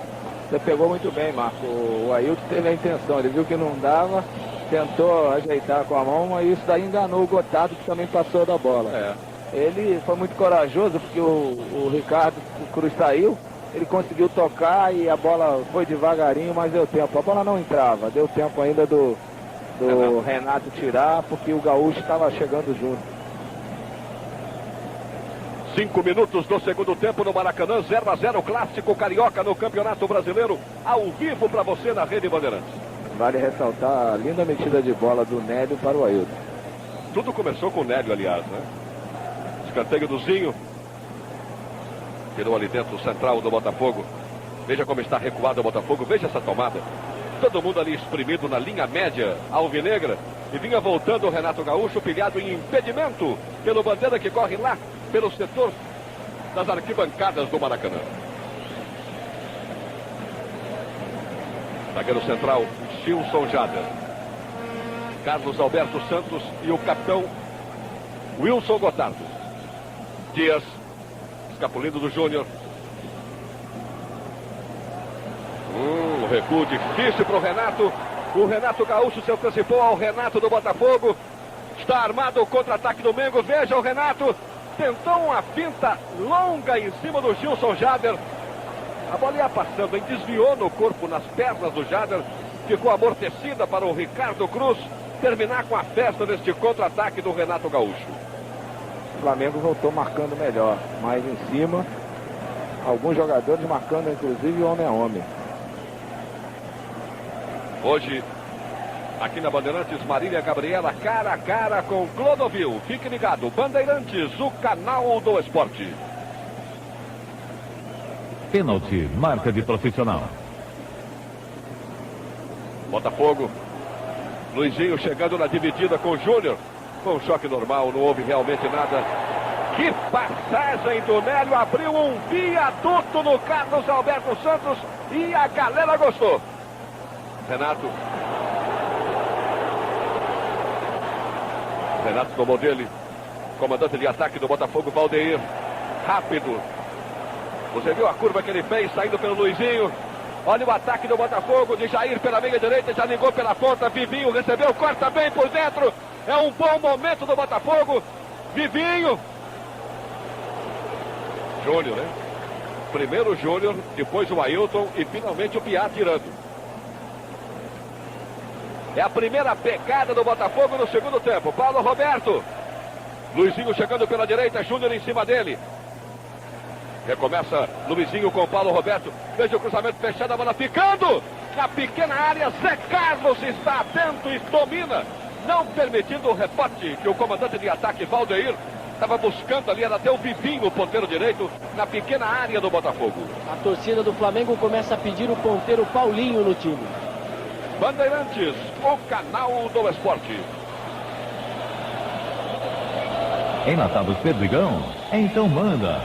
Speaker 5: Você pegou muito bem, Marco. O Ailton teve a intenção, ele viu que não dava, tentou ajeitar com a mão, mas isso daí enganou o Gotardo, que também passou da bola. Ele foi muito corajoso, porque o Ricardo Cruz saiu, ele conseguiu tocar e a bola foi devagarinho, mas deu tempo. A bola não entrava, deu tempo ainda do Renato tirar, porque o Gaúcho estava chegando junto.
Speaker 1: 5 minutos do segundo tempo no Maracanã, 0-0, clássico carioca no Campeonato Brasileiro, ao vivo para você na Rede Bandeirantes.
Speaker 5: Vale ressaltar a linda metida de bola do Nélio para o Ailton.
Speaker 1: Tudo começou com o Nélio, aliás, né? Escanteio do Zinho. Tirou ali dentro o central do Botafogo. Veja como está recuado o Botafogo, veja essa tomada. Todo mundo ali exprimido na linha média alvinegra. E vinha voltando o Renato Gaúcho, pilhado em impedimento pelo Bandeira, que corre lá pelo setor das arquibancadas do Maracanã. Zagueiro central, Gilson Jader. Carlos Alberto Santos e o capitão Wilson Gotardo. Dias, escapulindo do Júnior. Recuo difícil para o Renato. O Renato Gaúcho se antecipou ao Renato do Botafogo. Está armado o contra-ataque do Mengo. Veja o Renato. Tentou uma finta longa em cima do Gilson Jader. A bola ia passando, hein? Desviou no corpo, nas pernas do Jader. Ficou amortecida para o Ricardo Cruz terminar com a festa deste contra-ataque do Renato Gaúcho.
Speaker 5: O Flamengo voltou marcando melhor, mais em cima. Alguns jogadores marcando, inclusive, homem a homem.
Speaker 1: Hoje, aqui na Bandeirantes, Marília Gabriela, cara a cara com Clodovil. Fique ligado, Bandeirantes, o canal do esporte.
Speaker 7: Pênalti, marca de profissional.
Speaker 1: Botafogo. Luizinho chegando na dividida com o Júnior. Foi um choque normal, não houve realmente nada. Que passagem do Nélio, abriu um viaduto no Carlos Alberto Santos e a galera gostou. Renato tomou dele. Comandante de ataque do Botafogo, Valdeir. Rápido. Você viu a curva que ele fez saindo pelo Luizinho. Olha o ataque do Botafogo, de Jair pela meia direita, já ligou pela ponta. Vivinho recebeu, corta bem por dentro. É um bom momento do Botafogo. Vivinho. Júnior, né? Primeiro o Júnior, depois o Ailton e finalmente o Piá tirando. É a primeira pegada do Botafogo no segundo tempo. Paulo Roberto. Luizinho chegando pela direita, Júnior em cima dele. Recomeça Luizinho com o Paulo Roberto. Veja o cruzamento fechado, a bola ficando na pequena área. Zé Carlos está atento e domina, não permitindo o rebote que o comandante de ataque, Valdeir, estava buscando ali. Era até o Vivinho, o ponteiro direito, na pequena área do Botafogo.
Speaker 2: A torcida do Flamengo começa a pedir o ponteiro Paulinho no time.
Speaker 1: Bandeirantes, o canal do esporte.
Speaker 7: Enlatados Perdigão? Então manda.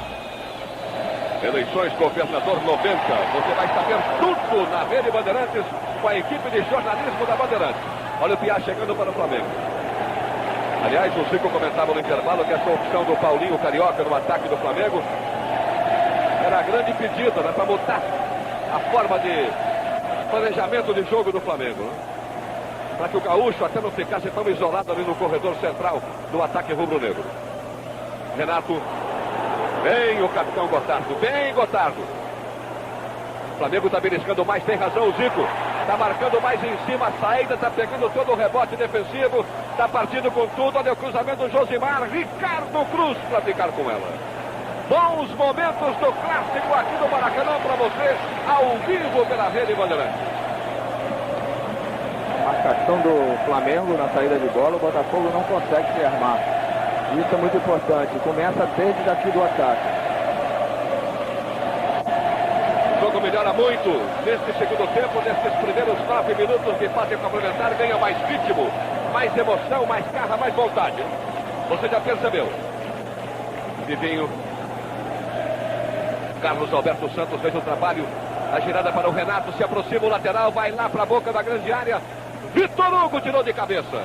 Speaker 1: Eleições Governador 90. Você vai saber tudo na Rede Bandeirantes com a equipe de jornalismo da Bandeirantes. Olha o Piá chegando para o Flamengo. Aliás, o Zico comentava no intervalo que essa opção do Paulinho Carioca no ataque do Flamengo era a grande pedida, né, para mudar a forma de planejamento de jogo do Flamengo, né? Para que o Gaúcho até não ficasse tão isolado ali no corredor central do ataque rubro-negro. Renato, vem o capitão Gotardo, vem Gotardo. O Flamengo está beliscando mais, tem razão o Zico. Está marcando mais em cima, a saída, está pegando todo o rebote defensivo, está partindo com tudo. Olha o cruzamento do Josimar, Ricardo Cruz para ficar com ela. Bons momentos do clássico aqui do Maracanã para você, ao vivo pela Rede Bandeirantes.
Speaker 5: Marcação do Flamengo na saída de bola, o Botafogo não consegue se armar. Isso é muito importante, começa desde daqui do ataque.
Speaker 1: O jogo melhora muito nesse segundo tempo, nesses primeiros 9 minutos de fase complementar, ganha mais ritmo, mais emoção, mais garra, mais vontade. Você já percebeu? Vivinho. Carlos Alberto Santos fez o trabalho, a girada para o Renato, se aproxima o lateral, vai lá para a boca da grande área. Vitor Hugo tirou de cabeça.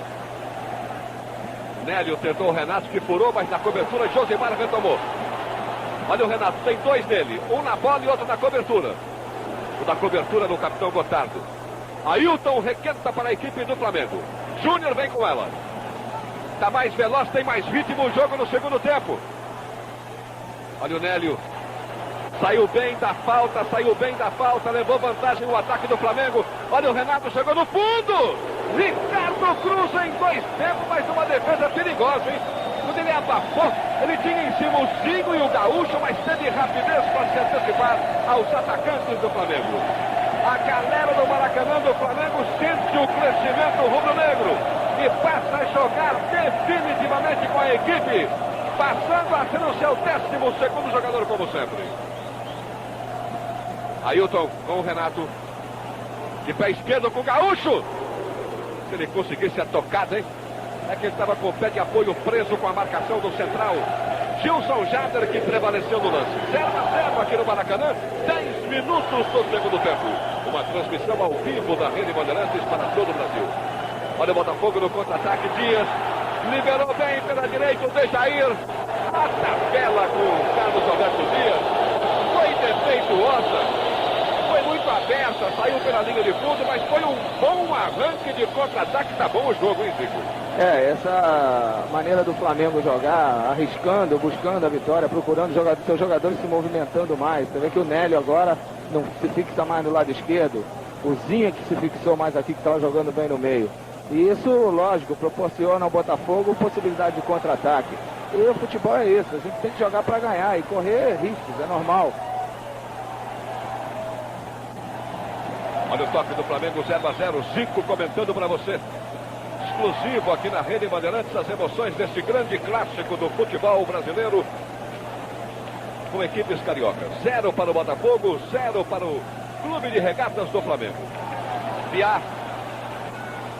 Speaker 1: Nélio tentou o Renato, que furou, mas na cobertura Josimar retomou. Olha o Renato, tem dois dele, um na bola e outro na cobertura. O da cobertura no capitão Gotardo. Ailton requenta para a equipe do Flamengo. Júnior vem com ela. Está mais veloz, tem mais ritmo o jogo no segundo tempo. Olha o Nélio. Saiu bem da falta, levou vantagem no ataque do Flamengo. Olha o Renato, chegou no fundo. Ricardo Cruz em dois tempos, mas uma defesa perigosa, hein? Quando ele abafou, ele tinha em cima o Zigo e o Gaúcho, mas teve rapidez para se antecipar aos atacantes do Flamengo. A galera do Maracanã do Flamengo sente o crescimento rubro-negro e passa a jogar definitivamente com a equipe, passando a ser o seu 12º jogador como sempre. Ailton com o Renato, de pé esquerdo com o Gaúcho. Se ele conseguisse a tocada, hein? É que ele estava com o pé de apoio preso com a marcação do central Gilson Jader, que prevaleceu no lance. 0-0 aqui no Maracanã, 10 minutos do segundo tempo. Uma transmissão ao vivo da Rede Bandeirantes para todo o Brasil. Olha o Botafogo no contra-ataque, Dias liberou bem pela direita o Dejair. A tabela com o Carlos Alberto Dias foi defeituosa. Foi muito aberta, saiu pela linha de fundo, mas foi um bom arranque de contra-ataque. Tá bom o jogo, hein, Zico?
Speaker 5: Essa maneira do Flamengo jogar, arriscando, buscando a vitória, procurando seus jogadores se movimentando mais. Você vê que o Nélio agora não se fixa mais no lado esquerdo. O Zinha que se fixou mais aqui, que estava jogando bem no meio. E isso, lógico, proporciona ao Botafogo possibilidade de contra-ataque. E o futebol é isso, a gente tem que jogar para ganhar e correr riscos, é normal.
Speaker 1: Olha o toque do Flamengo, 0-0, Zico comentando para você. Exclusivo aqui na Rede Bandeirantes, as emoções desse grande clássico do futebol brasileiro com equipes cariocas. 0 para o Botafogo, 0 para o Clube de Regatas do Flamengo. Piá.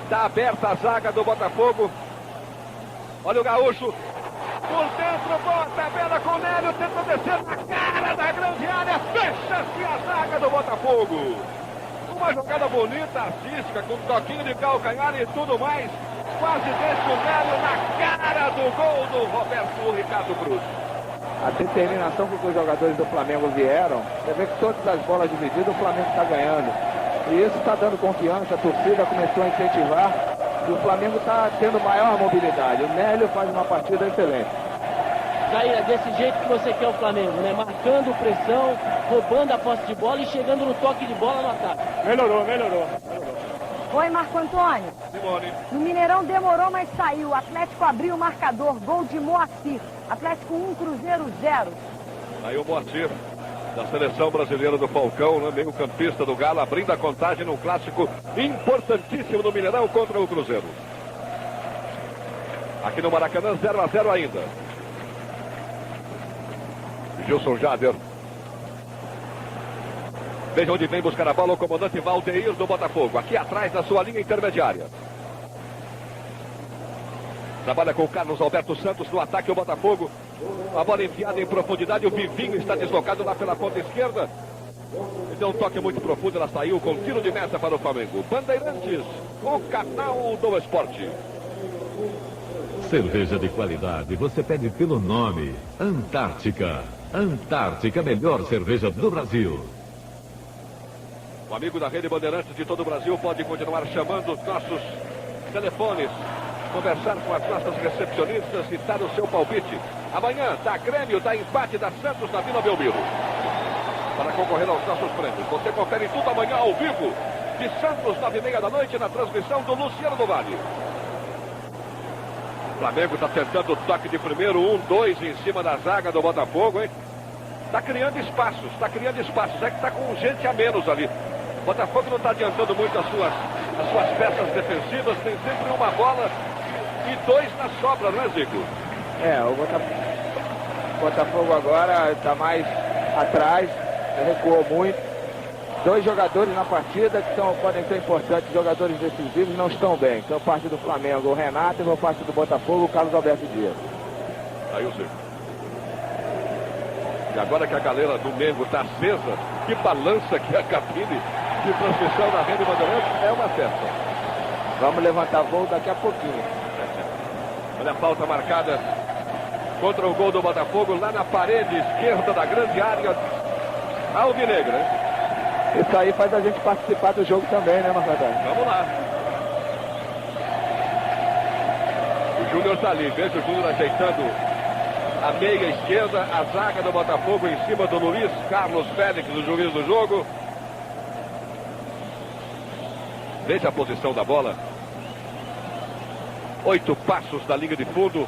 Speaker 1: Está aberta a zaga do Botafogo. Olha o Gaúcho. Por dentro, boa tabela com o Nélio, tenta descer na cara da grande área. Fecha-se a zaga do Botafogo. Uma jogada bonita, artística, com um toquinho de calcanhar e tudo mais. Quase deixa o Nélio na cara do gol do Roberto Ricardo Cruz.
Speaker 5: A determinação com que os jogadores do Flamengo vieram, você vê que todas as bolas divididas o Flamengo está ganhando. E isso está dando confiança, a torcida começou a incentivar e o Flamengo está tendo maior mobilidade. O Nélio faz uma partida excelente.
Speaker 2: Jair, é desse jeito que você quer o Flamengo, né? Marcando pressão, roubando a posse de bola e chegando no toque de bola no ataque.
Speaker 8: Melhorou.
Speaker 6: Oi, Marco Antônio.
Speaker 1: Simone.
Speaker 6: No Mineirão demorou, mas saiu. O Atlético abriu o marcador. Gol de Moacir. Atlético 1, Cruzeiro 0.
Speaker 1: Aí o Moacir da seleção brasileira do Falcão, né? Meio campista do Galo, abrindo a contagem num clássico importantíssimo no Mineirão contra o Cruzeiro. Aqui no Maracanã, 0-0 ainda. Gilson Jader. Veja onde vem buscar a bola o comandante Valdeir do Botafogo. Aqui atrás da sua linha intermediária. Trabalha com o Carlos Alberto Santos no ataque o Botafogo. A bola enfiada em profundidade. O Vivinho está deslocado lá pela ponta esquerda. E deu um toque muito profundo. Ela saiu com tiro de meta para o Flamengo. Bandeirantes, o canal do esporte.
Speaker 7: Cerveja de qualidade, você pede pelo nome. Antártica. Antártica, a melhor cerveja do Brasil.
Speaker 1: O amigo da Rede Bandeirantes de todo o Brasil pode continuar chamando os nossos telefones, conversar com as nossas recepcionistas e dar o seu palpite. Amanhã dá Grêmio, dá empate da Santos na Vila Belmiro. Para concorrer aos nossos prêmios, você confere tudo amanhã ao vivo, de Santos, 9h30 da noite, na transmissão do Luciano do Vale. O Flamengo está tentando o toque de primeiro, 1-2 em cima da zaga do Botafogo, hein? Está criando espaços, é que está com gente a menos ali. O Botafogo não está adiantando muito as suas peças defensivas, tem sempre uma bola e 2 na sobra, não é, Zico?
Speaker 5: O Botafogo agora está mais atrás, recuou muito. 2 jogadores na partida que podem ser importantes, jogadores decisivos, não estão bem. Então, parte do Flamengo, o Renato, e por parte do Botafogo, o Carlos Alberto Dias.
Speaker 1: Aí o Zico. E agora que a galera do Mengo está acesa, que balança que a cabine de transmissão da Rede Bandeirantes é uma festa.
Speaker 5: Vamos levantar voo daqui a pouquinho.
Speaker 1: Olha a falta marcada contra o gol do Botafogo, lá na parede esquerda da grande área alvinegra, né?
Speaker 5: Isso aí faz a gente participar do jogo também, né, Marcos Antônio?
Speaker 1: Vamos lá. O Júnior está ali, veja o Júnior ajeitando a meia esquerda, a zaga do Botafogo em cima do Luiz Carlos Félix, o juiz do jogo. Veja a posição da bola. 8 passos da linha de fundo.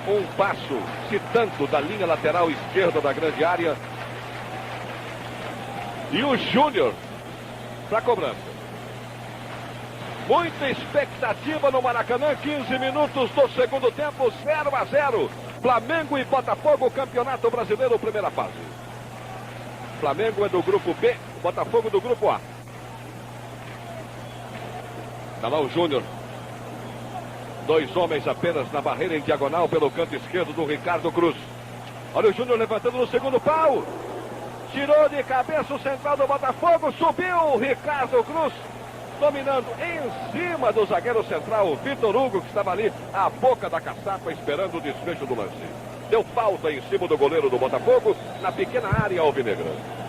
Speaker 1: 1 passo, se tanto, da linha lateral esquerda da grande área. E o Júnior para cobrança. Muita expectativa no Maracanã, 15 minutos do segundo tempo, 0-0. Flamengo e Botafogo, Campeonato Brasileiro, primeira fase. Flamengo é do grupo B, Botafogo do grupo A. Está lá o Júnior. 2 homens apenas na barreira em diagonal pelo canto esquerdo do Ricardo Cruz. Olha o Júnior levantando no segundo pau. Tirou de cabeça o central do Botafogo, subiu o Ricardo Cruz, dominando em cima do zagueiro central, Vitor Hugo, que estava ali à boca da caçapa, esperando o desfecho do lance. Deu falta em cima do goleiro do Botafogo, na pequena área alvinegra.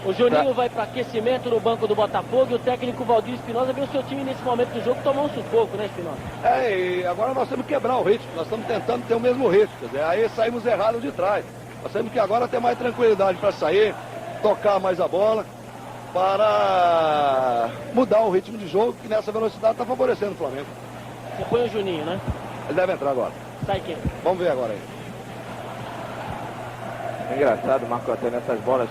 Speaker 2: O Juninho vai para aquecimento no banco do Botafogo e o técnico Valdir Espinosa viu o seu time nesse momento do jogo tomar um sufoco, né, Espinosa?
Speaker 3: E agora nós temos que quebrar o ritmo, nós estamos tentando ter o mesmo ritmo, quer dizer, aí saímos errados de trás. Nós temos que agora ter mais tranquilidade para sair, tocar mais a bola, para mudar o ritmo de jogo, que nessa velocidade está favorecendo o Flamengo.
Speaker 2: Você põe o Juninho, né?
Speaker 3: Ele deve entrar agora.
Speaker 2: Sai quem?
Speaker 3: Vamos ver agora aí.
Speaker 5: É engraçado, Marco Antônio, essas bolas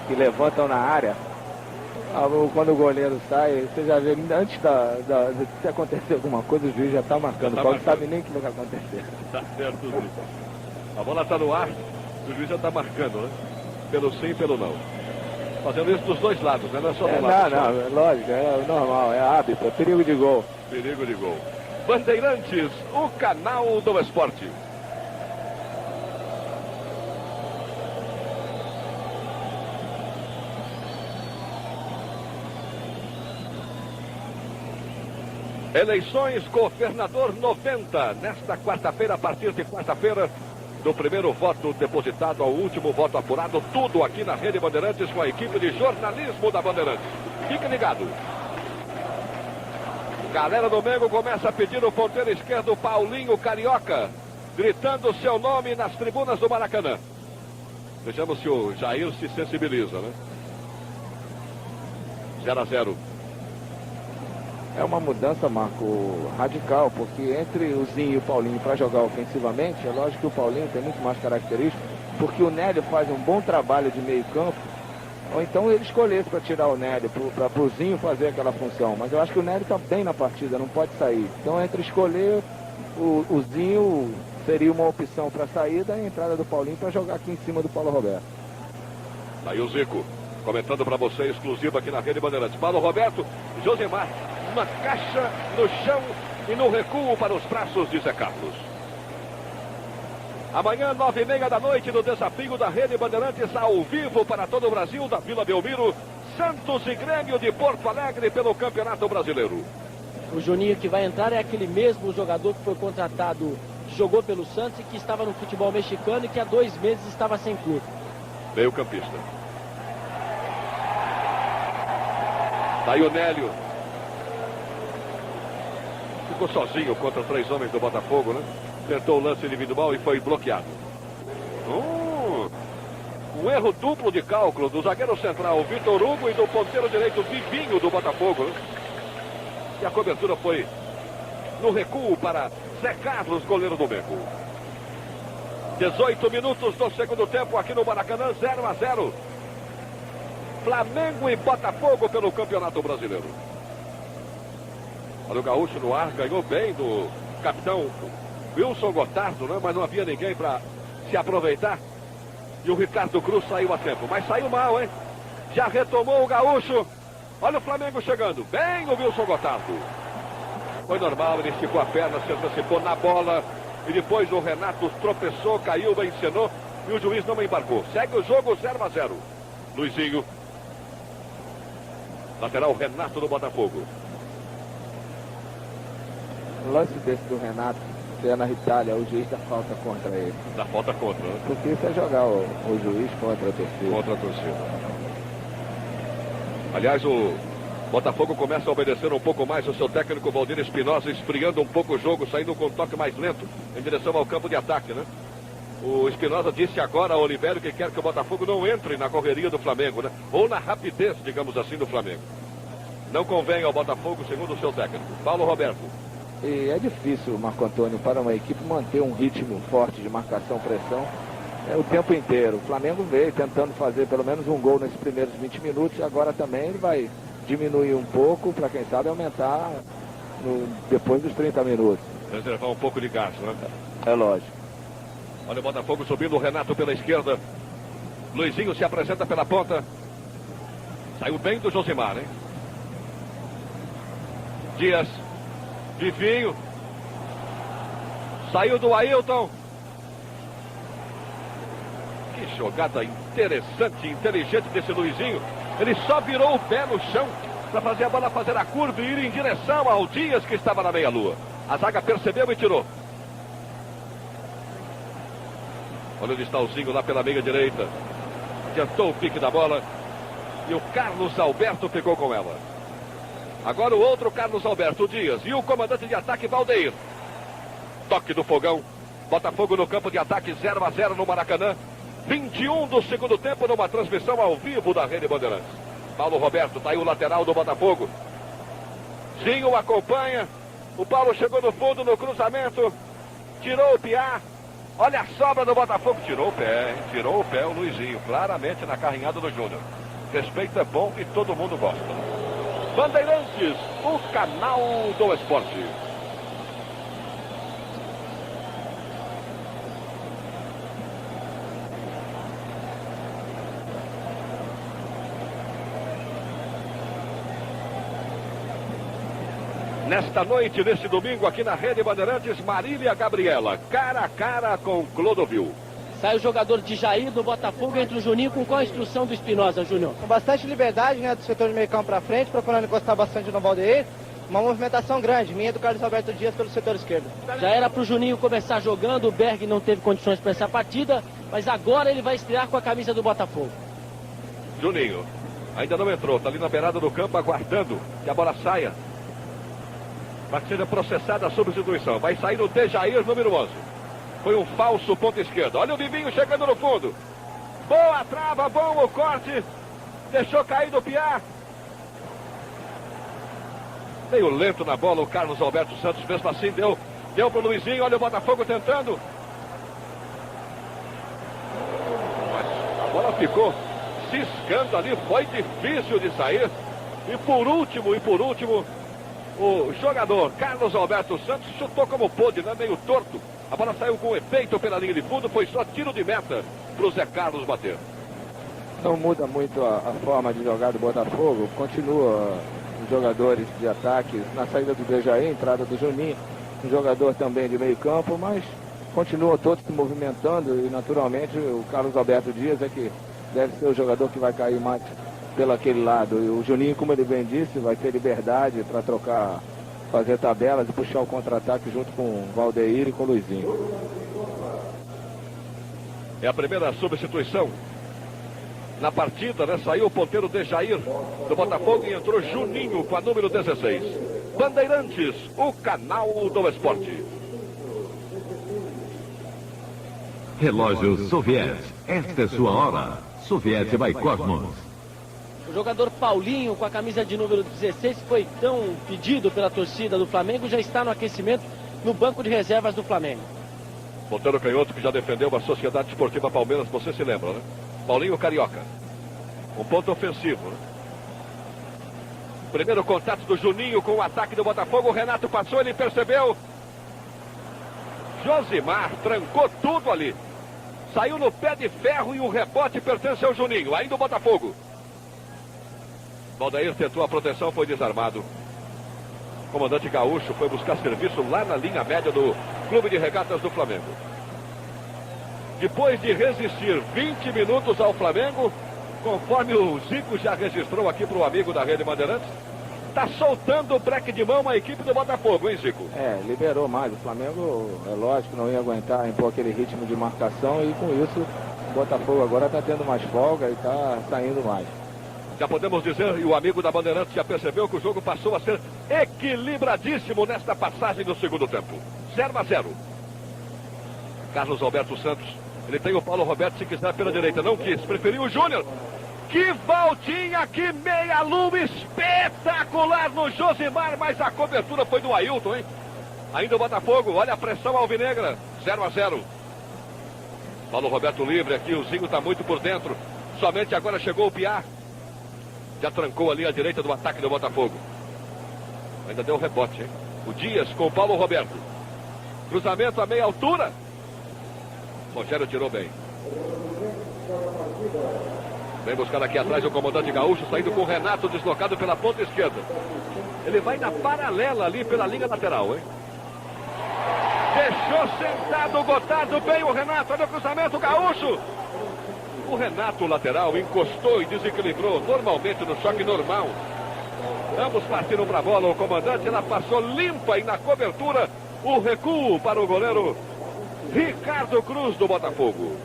Speaker 5: que levantam na área. Quando o goleiro sai, você já vê, antes de acontecer alguma coisa, o juiz já está marcando. O Paulo não sabe nem o que vai acontecer.
Speaker 1: Tá certo, Luiz. A bola está no ar, o juiz já está marcando, né? Pelo sim e pelo não. Fazendo isso dos dois lados, né? Não é só do lado.
Speaker 5: Não, é lógico, é normal, é hábito, é perigo de gol.
Speaker 1: Perigo de gol. Bandeirantes, o canal do esporte. Eleições Governador 90, nesta quarta-feira, a partir de quarta-feira, do primeiro voto depositado ao último voto apurado, tudo aqui na Rede Bandeirantes com a equipe de jornalismo da Bandeirantes. Fique ligado. Galera do Mengo começa a pedir o ponteiro esquerdo Paulinho Carioca, gritando seu nome nas tribunas do Maracanã. Vejamos se o Jair se sensibiliza, né? 0-0.
Speaker 5: É uma mudança, Marco, radical, porque entre o Zinho e o Paulinho para jogar ofensivamente, é lógico que o Paulinho tem muito mais características, porque o Nélio faz um bom trabalho de meio campo ou então ele escolhesse para tirar o Nélio, para o Zinho fazer aquela função. Mas eu acho que o Nélio está bem na partida, não pode sair. Então, entre escolher, o Zinho seria uma opção para saída e a entrada do Paulinho para jogar aqui em cima do Paulo Roberto.
Speaker 1: Aí o Zico, comentando para você, exclusivo aqui na Rede Bandeirantes. Paulo Roberto, Josemar, uma caixa no chão e no recuo para os braços de Zé Carlos. Amanhã, 9h30 da noite, no desafio da Rede Bandeirantes, ao vivo para todo o Brasil, da Vila Belmiro, Santos e Grêmio de Porto Alegre pelo Campeonato Brasileiro.
Speaker 2: O Juninho que vai entrar é aquele mesmo jogador que foi contratado, jogou pelo Santos e que estava no futebol mexicano e que há 2 meses estava sem clube.
Speaker 1: Meio campista. Daí o Nélio. Ficou sozinho contra 3 homens do Botafogo, né? Tentou o lance individual e foi bloqueado. Um erro duplo de cálculo do zagueiro central Vitor Hugo e do ponteiro direito Vivinho do Botafogo, né? E a cobertura foi no recuo para Zé Carlos, goleiro do Mengo. 18 minutos do segundo tempo aqui no Maracanã, 0-0. Flamengo e Botafogo pelo Campeonato Brasileiro. Olha o Gaúcho no ar, ganhou bem do capitão Wilson Gotardo, né? Mas não havia ninguém para se aproveitar. E o Ricardo Cruz saiu a tempo, mas saiu mal, hein? Já retomou o Gaúcho. Olha o Flamengo chegando. Bem o Wilson Gotardo. Foi normal, ele esticou a perna, se antecipou na bola. E depois o Renato tropeçou, caiu, encenou. E o juiz não embarcou. Segue o jogo 0-0. Luizinho. Lateral Renato do Botafogo.
Speaker 5: O lance desse do Renato, que é na Itália, o juiz dá falta contra ele.
Speaker 1: Dá falta contra, né?
Speaker 5: Porque isso é jogar o juiz contra a torcida.
Speaker 1: Contra a torcida. Aliás, o Botafogo começa a obedecer um pouco mais o seu técnico Valdir Espinosa, esfriando um pouco o jogo, saindo com um toque mais lento em direção ao campo de ataque, né? O Espinosa disse agora ao Oliveira que quer que o Botafogo não entre na correria do Flamengo, né? Ou na rapidez, digamos assim, do Flamengo. Não convém ao Botafogo, segundo o seu técnico. Paulo Roberto.
Speaker 5: E é difícil, Marco Antônio, para uma equipe manter um ritmo forte de marcação-pressão o tempo inteiro. O Flamengo veio tentando fazer pelo menos um gol nesses primeiros 20 minutos, agora também ele vai diminuir um pouco para, quem sabe, aumentar depois dos 30 minutos.
Speaker 1: Reservar um pouco de gás, né?
Speaker 5: É lógico.
Speaker 1: Olha o Botafogo subindo, o Renato pela esquerda. Luizinho se apresenta pela ponta. Saiu bem do Josimar, hein? Dias. Vivinho. Saiu do Ailton. Que jogada interessante, inteligente desse Luizinho. Ele só virou o pé no chão para fazer a bola fazer a curva e ir em direção ao Dias, que estava na meia-lua. A zaga percebeu e tirou. Olha onde está o Zinho lá pela meia direita. Adiantou o pique da bola. E o Carlos Alberto ficou com ela. Agora o outro Carlos Alberto, Dias. E o comandante de ataque, Valdeir. Toque do Fogão. Botafogo no campo de ataque, 0-0 no Maracanã. 21 do segundo tempo numa transmissão ao vivo da Rede Bandeirantes. Paulo Roberto, tá aí o lateral do Botafogo. Zinho acompanha. O Paulo chegou no fundo no cruzamento. Tirou o Piá. Olha a sobra do Botafogo. Tirou o pé, hein? Tirou o pé o Luizinho. Claramente na carrinhada do Júnior. Respeito é bom e todo mundo gosta. Bandeirantes, o canal do esporte. Nesta noite, neste domingo, aqui na Rede Bandeirantes, Marília Gabriela, cara a cara com Clodovil.
Speaker 2: Sai o jogador de Jair do Botafogo, entre o Juninho, com qual a instrução do Espinosa, Júnior?
Speaker 10: Com bastante liberdade, né, do setor de meio campo para frente, procurando encostar bastante no Valdeir. Uma movimentação grande, minha do Carlos Alberto Dias pelo setor esquerdo.
Speaker 2: Já era para o Juninho começar jogando, o Berg não teve condições para essa partida, mas agora ele vai estrear com a camisa do Botafogo.
Speaker 1: Juninho, ainda não entrou, está ali na beirada do campo aguardando que a bola saia. Vai ser processada a substituição. Vai sair o Dejair, número 11. Foi um falso ponto esquerdo. Olha o Vivinho chegando no fundo. Boa trava, bom o corte. Deixou cair do Piá. Meio lento na bola o Carlos Alberto Santos. Mesmo assim deu pro Luizinho. Olha o Botafogo tentando. Mas a bola ficou ciscando ali, foi difícil de sair. E por último, o jogador Carlos Alberto Santos chutou como pôde, né? Meio torto. A bola saiu com efeito pela linha de fundo, foi só tiro de meta para o Zé Carlos bater.
Speaker 5: Não muda muito a forma de jogar do Botafogo, continua os jogadores de ataque na saída do Dejaí, entrada do Juninho, um jogador também de meio campo, mas continuam todos se movimentando e naturalmente o Carlos Alberto Dias é que deve ser o jogador que vai cair mais pelo aquele lado. E o Juninho, como ele bem disse, vai ter liberdade para trocar, fazer tabelas e puxar o contra-ataque junto com o Valdeir e com o Luizinho.
Speaker 1: É a primeira substituição na partida, né? Saiu o ponteiro Dejair do Botafogo e entrou Juninho com a número 16. Bandeirantes, o canal do esporte.
Speaker 7: Relógio Soviet. Esta é sua hora. Soviet by Cosmos.
Speaker 2: O jogador Paulinho, com a camisa de número 16, que foi tão pedido pela torcida do Flamengo, já está no aquecimento no banco de reservas do Flamengo.
Speaker 1: Ponteiro canhoto que já defendeu a Sociedade Esportiva Palmeiras, você se lembra, né? Paulinho Carioca. Um ponto ofensivo, né? Primeiro contato do Juninho com o ataque do Botafogo. O Renato passou, ele percebeu. Josimar trancou tudo ali. Saiu no pé de ferro e o rebote pertence ao Juninho, ainda o Botafogo. Valdeir tentou a proteção, foi desarmado. O comandante Gaúcho foi buscar serviço lá na linha média do Clube de Regatas do Flamengo. Depois de resistir 20 minutos ao Flamengo, conforme o Zico já registrou aqui para o amigo da Rede Bandeirantes, está soltando o breque de mão a equipe do Botafogo, hein, Zico?
Speaker 5: Liberou mais. O Flamengo, é lógico, não ia aguentar impor aquele ritmo de marcação e com isso o Botafogo agora está tendo mais folga e está saindo mais.
Speaker 1: Já podemos dizer, e o amigo da Bandeirantes já percebeu que o jogo passou a ser equilibradíssimo nesta passagem do segundo tempo. 0-0. Carlos Alberto Santos, ele tem o Paulo Roberto, se quiser pela direita, não quis, preferiu o Júnior. Que voltinha, que meia-lua espetacular no Josimar, mas a cobertura foi do Ailton, hein? Ainda o Botafogo, olha a pressão alvinegra, 0-0. Paulo Roberto livre aqui, o Zinho está muito por dentro, somente agora chegou o Piá. Já trancou ali a direita do ataque do Botafogo. Ainda deu rebote, hein? O Dias com o Paulo Roberto. Cruzamento a meia altura. Rogério tirou bem. Vem buscar aqui atrás o comandante Gaúcho, saindo com o Renato deslocado pela ponta esquerda. Ele vai na paralela ali pela linha lateral, hein? Deixou sentado, Gotardo, bem o Renato. Olha o cruzamento, Gaúcho. O Renato, lateral, encostou e desequilibrou normalmente no choque normal. Ambos partiram para a bola. O comandante, ela passou limpa e na cobertura o recuo para o goleiro Ricardo Cruz do Botafogo.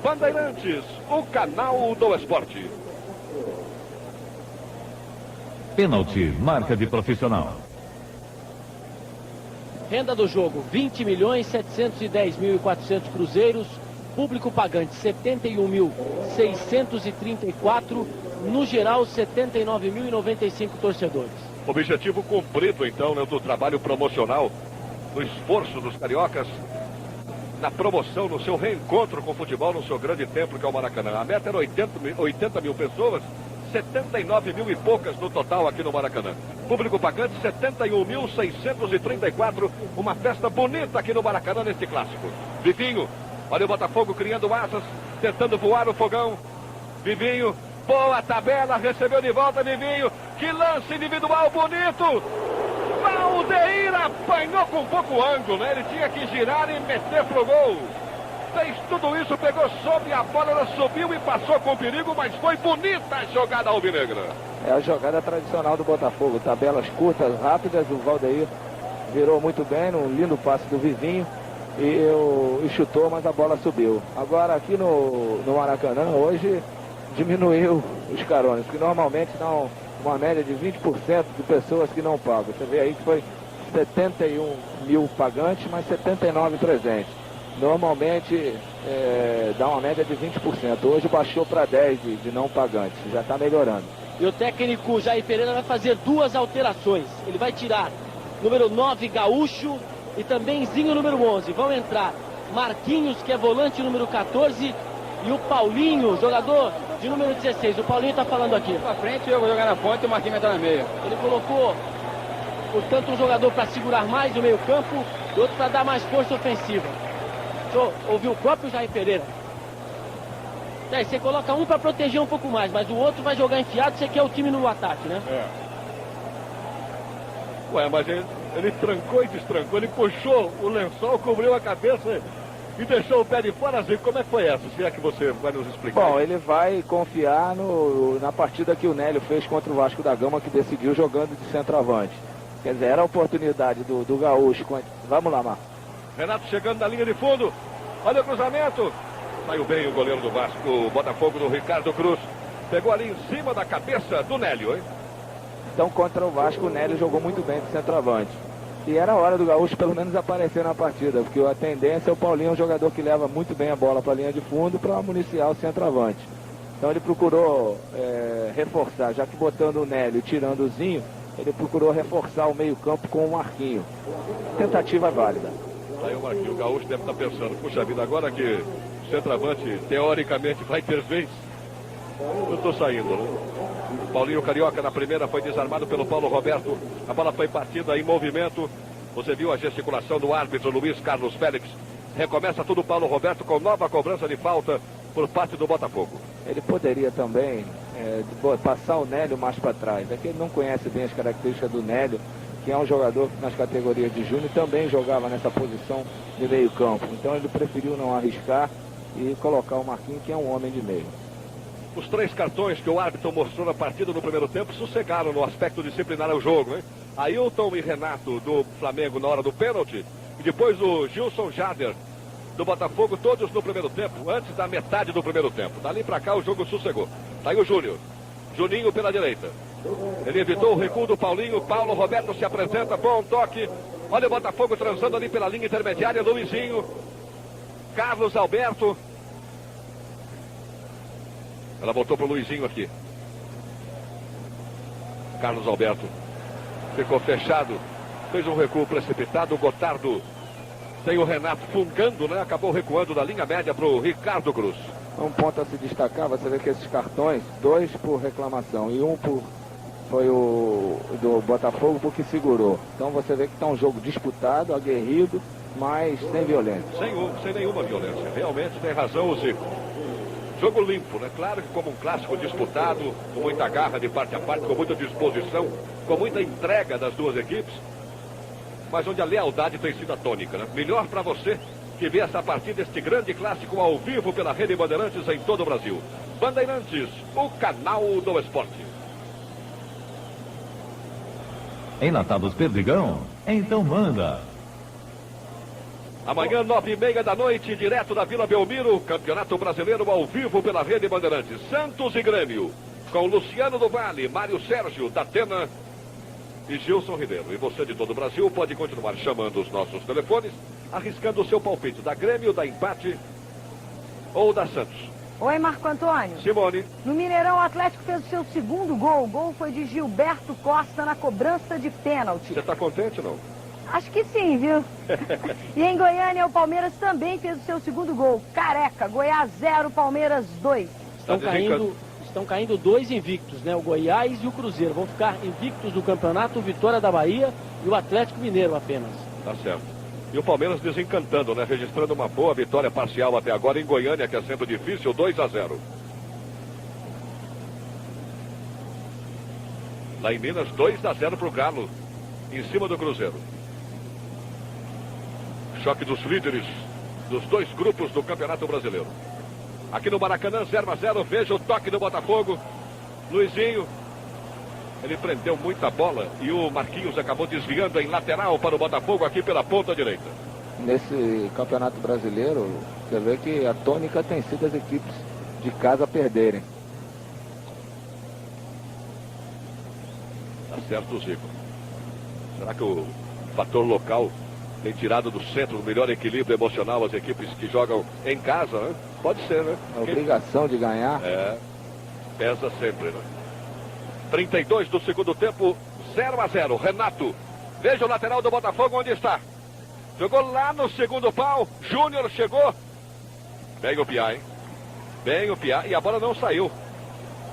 Speaker 1: Bandeirantes, o canal do esporte.
Speaker 7: Pênalti, marca de profissional.
Speaker 2: Renda do jogo, 20.710.400 cruzeiros. Público pagante, 71.634. No geral, 79.095 torcedores.
Speaker 1: Objetivo cumprido, então, né, do trabalho promocional, do esforço dos cariocas na promoção, no seu reencontro com o futebol, no seu grande templo que é o Maracanã. A meta era 80 mil pessoas, 79 mil e poucas no total aqui no Maracanã. Público pagante, 71.634. Uma festa bonita aqui no Maracanã neste clássico. Vivinho, olha o Botafogo criando asas, tentando voar o fogão. Vivinho, boa tabela, recebeu de volta Vivinho. Que lance individual bonito. Valdeir apanhou com pouco ângulo, né? Ele tinha que girar e meter pro gol. Fez tudo isso, pegou sobre a bola, ela subiu e passou com perigo, mas foi bonita a jogada alvinegra.
Speaker 5: É a jogada tradicional do Botafogo, tabelas curtas, rápidas, o Valdeir virou muito bem, num lindo passe do Vivinho e chutou, mas a bola subiu. Agora aqui no Maracanã, hoje diminuiu os carones, que normalmente dão uma média de 20% de pessoas que não pagam. Você vê aí que foi 71 mil pagantes, mas 79 presentes. Normalmente dá uma média de 20%. Hoje baixou para 10 de não pagantes. Já está melhorando.
Speaker 2: E o técnico Jair Pereira vai fazer duas alterações. Ele vai tirar número 9, Gaúcho, e também Zinho, número 11. Vão entrar Marquinhos, que é volante número 14, e o Paulinho, jogador de número 16. O Paulinho está falando aqui.
Speaker 8: Pra frente, eu vou jogar na ponta e o Marquinhos vai estar na meia.
Speaker 2: Ele colocou, portanto, um jogador para segurar mais o meio campo e outro para dar mais força ofensiva. Deixa eu ouvir o próprio Jair Pereira. Aí você coloca um para proteger um pouco mais, mas o outro vai jogar enfiado, você quer o time no ataque, né?
Speaker 1: Ué, mas ele trancou e destrancou, ele puxou o lençol, cobriu a cabeça e deixou o pé de fora. Assim, como é que foi essa? Se é que você vai nos explicar.
Speaker 5: Bom, ele vai confiar na partida que o Nélio fez contra o Vasco da Gama, que decidiu jogando de centroavante. Quer dizer, era a oportunidade do Gaúcho. Vamos lá, Marcos.
Speaker 1: Renato chegando na linha de fundo. Olha o cruzamento. Saiu bem o goleiro do Vasco, o Botafogo do Ricardo Cruz. Pegou ali em cima da cabeça do Nélio, hein?
Speaker 5: Então, contra o Vasco, o Nélio jogou muito bem de centroavante. E era hora do Gaúcho pelo menos aparecer na partida, porque a tendência é o Paulinho, um jogador que leva muito bem a bola para a linha de fundo para municiar o centroavante. Então ele procurou reforçar, já que botando o Nélio e tirando o Zinho, ele procurou reforçar o meio-campo com o Marquinho. Tentativa válida.
Speaker 1: Aí o Marquinho, o Gaúcho deve estar pensando, puxa vida, agora que o centroavante teoricamente vai ter vez, eu estou saindo, né? Paulinho Carioca na primeira foi desarmado pelo Paulo Roberto. A bola foi partida em movimento. Você viu a gesticulação do árbitro Luiz Carlos Félix. Recomeça tudo Paulo Roberto com nova cobrança de falta por parte do Botafogo.
Speaker 5: Ele poderia também passar o Nélio mais para trás. É que ele não conhece bem as características do Nélio, que é um jogador que nas categorias de júnior também jogava nessa posição de meio campo. Então ele preferiu não arriscar e colocar o Marquinhos, que é um homem de meio.
Speaker 1: Os 3 cartões que o árbitro mostrou na partida no primeiro tempo sossegaram no aspecto disciplinar ao jogo, hein? Ailton e Renato do Flamengo na hora do pênalti. E depois o Gilson Jader do Botafogo, todos no primeiro tempo, antes da metade do primeiro tempo. Dali pra cá o jogo sossegou. Tá aí o Júnior. Juninho pela direita. Ele evitou o recuo do Paulinho. Paulo Roberto se apresenta, bom toque. Olha o Botafogo transando ali pela linha intermediária. Luizinho. Carlos Alberto. Ela voltou pro Luizinho aqui. Carlos Alberto ficou fechado, fez um recuo precipitado. O Gotardo tem o Renato fungando, né? Acabou recuando da linha média pro Ricardo Cruz.
Speaker 5: Um ponto a se destacar, você vê que esses cartões, 2 por reclamação e 1 foi o do Botafogo porque segurou. Então você vê que está um jogo disputado, aguerrido, mas sem violência.
Speaker 1: Sem nenhuma violência. Realmente tem razão o Zico. Jogo limpo, né? Claro que como um clássico disputado, com muita garra de parte a parte, com muita disposição, com muita entrega das duas equipes, mas onde a lealdade tem sido a tônica, né? Melhor para você que vê essa partida, este grande clássico ao vivo pela Rede Bandeirantes em todo o Brasil. Bandeirantes, o canal do esporte.
Speaker 7: Enlatados Perdigão? Então manda.
Speaker 1: Amanhã, 9h30 da noite, direto da Vila Belmiro, Campeonato Brasileiro ao vivo pela Rede Bandeirantes. Santos e Grêmio, com Luciano do Vale, Mário Sérgio, Datena e Gilson Ribeiro. E você de todo o Brasil pode continuar chamando os nossos telefones, arriscando o seu palpite da Grêmio, da empate ou da Santos.
Speaker 6: Oi, Marco Antônio.
Speaker 1: Simone.
Speaker 6: No Mineirão, o Atlético fez o seu segundo gol. O gol foi de Gilberto Costa na cobrança de pênalti.
Speaker 1: Você está contente, não?
Speaker 6: Acho que sim, viu? E em Goiânia, o Palmeiras também fez o seu segundo gol. Careca, Goiás 0, Palmeiras 2.
Speaker 2: Estão caindo 2 invictos, né? O Goiás e o Cruzeiro. Vão ficar invictos do campeonato, o Vitória da Bahia e o Atlético Mineiro apenas.
Speaker 1: Tá certo. E o Palmeiras desencantando, né? Registrando uma boa vitória parcial até agora em Goiânia, que é sempre difícil, 2-0. Lá em Minas, 2-0 pro Galo, em cima do Cruzeiro. Choque dos líderes dos 2 grupos do Campeonato Brasileiro. Aqui no Maracanã, 0-0, veja o toque do Botafogo. Luizinho, ele prendeu muita bola e o Marquinhos acabou desviando em lateral para o Botafogo aqui pela ponta direita.
Speaker 5: Nesse Campeonato Brasileiro, você vê que a tônica tem sido as equipes de casa perderem.
Speaker 1: Tá certo, Zico. Será que o fator local tem tirado do centro o melhor equilíbrio emocional as equipes que jogam em casa, né? Pode ser, né?
Speaker 5: A obrigação de ganhar.
Speaker 1: É, pesa sempre, né? 32 do segundo tempo, 0-0. Renato, veja o lateral do Botafogo onde está. Jogou lá no segundo pau, Júnior chegou. Bem o Piá, hein? Bem o Piá, e a bola não saiu.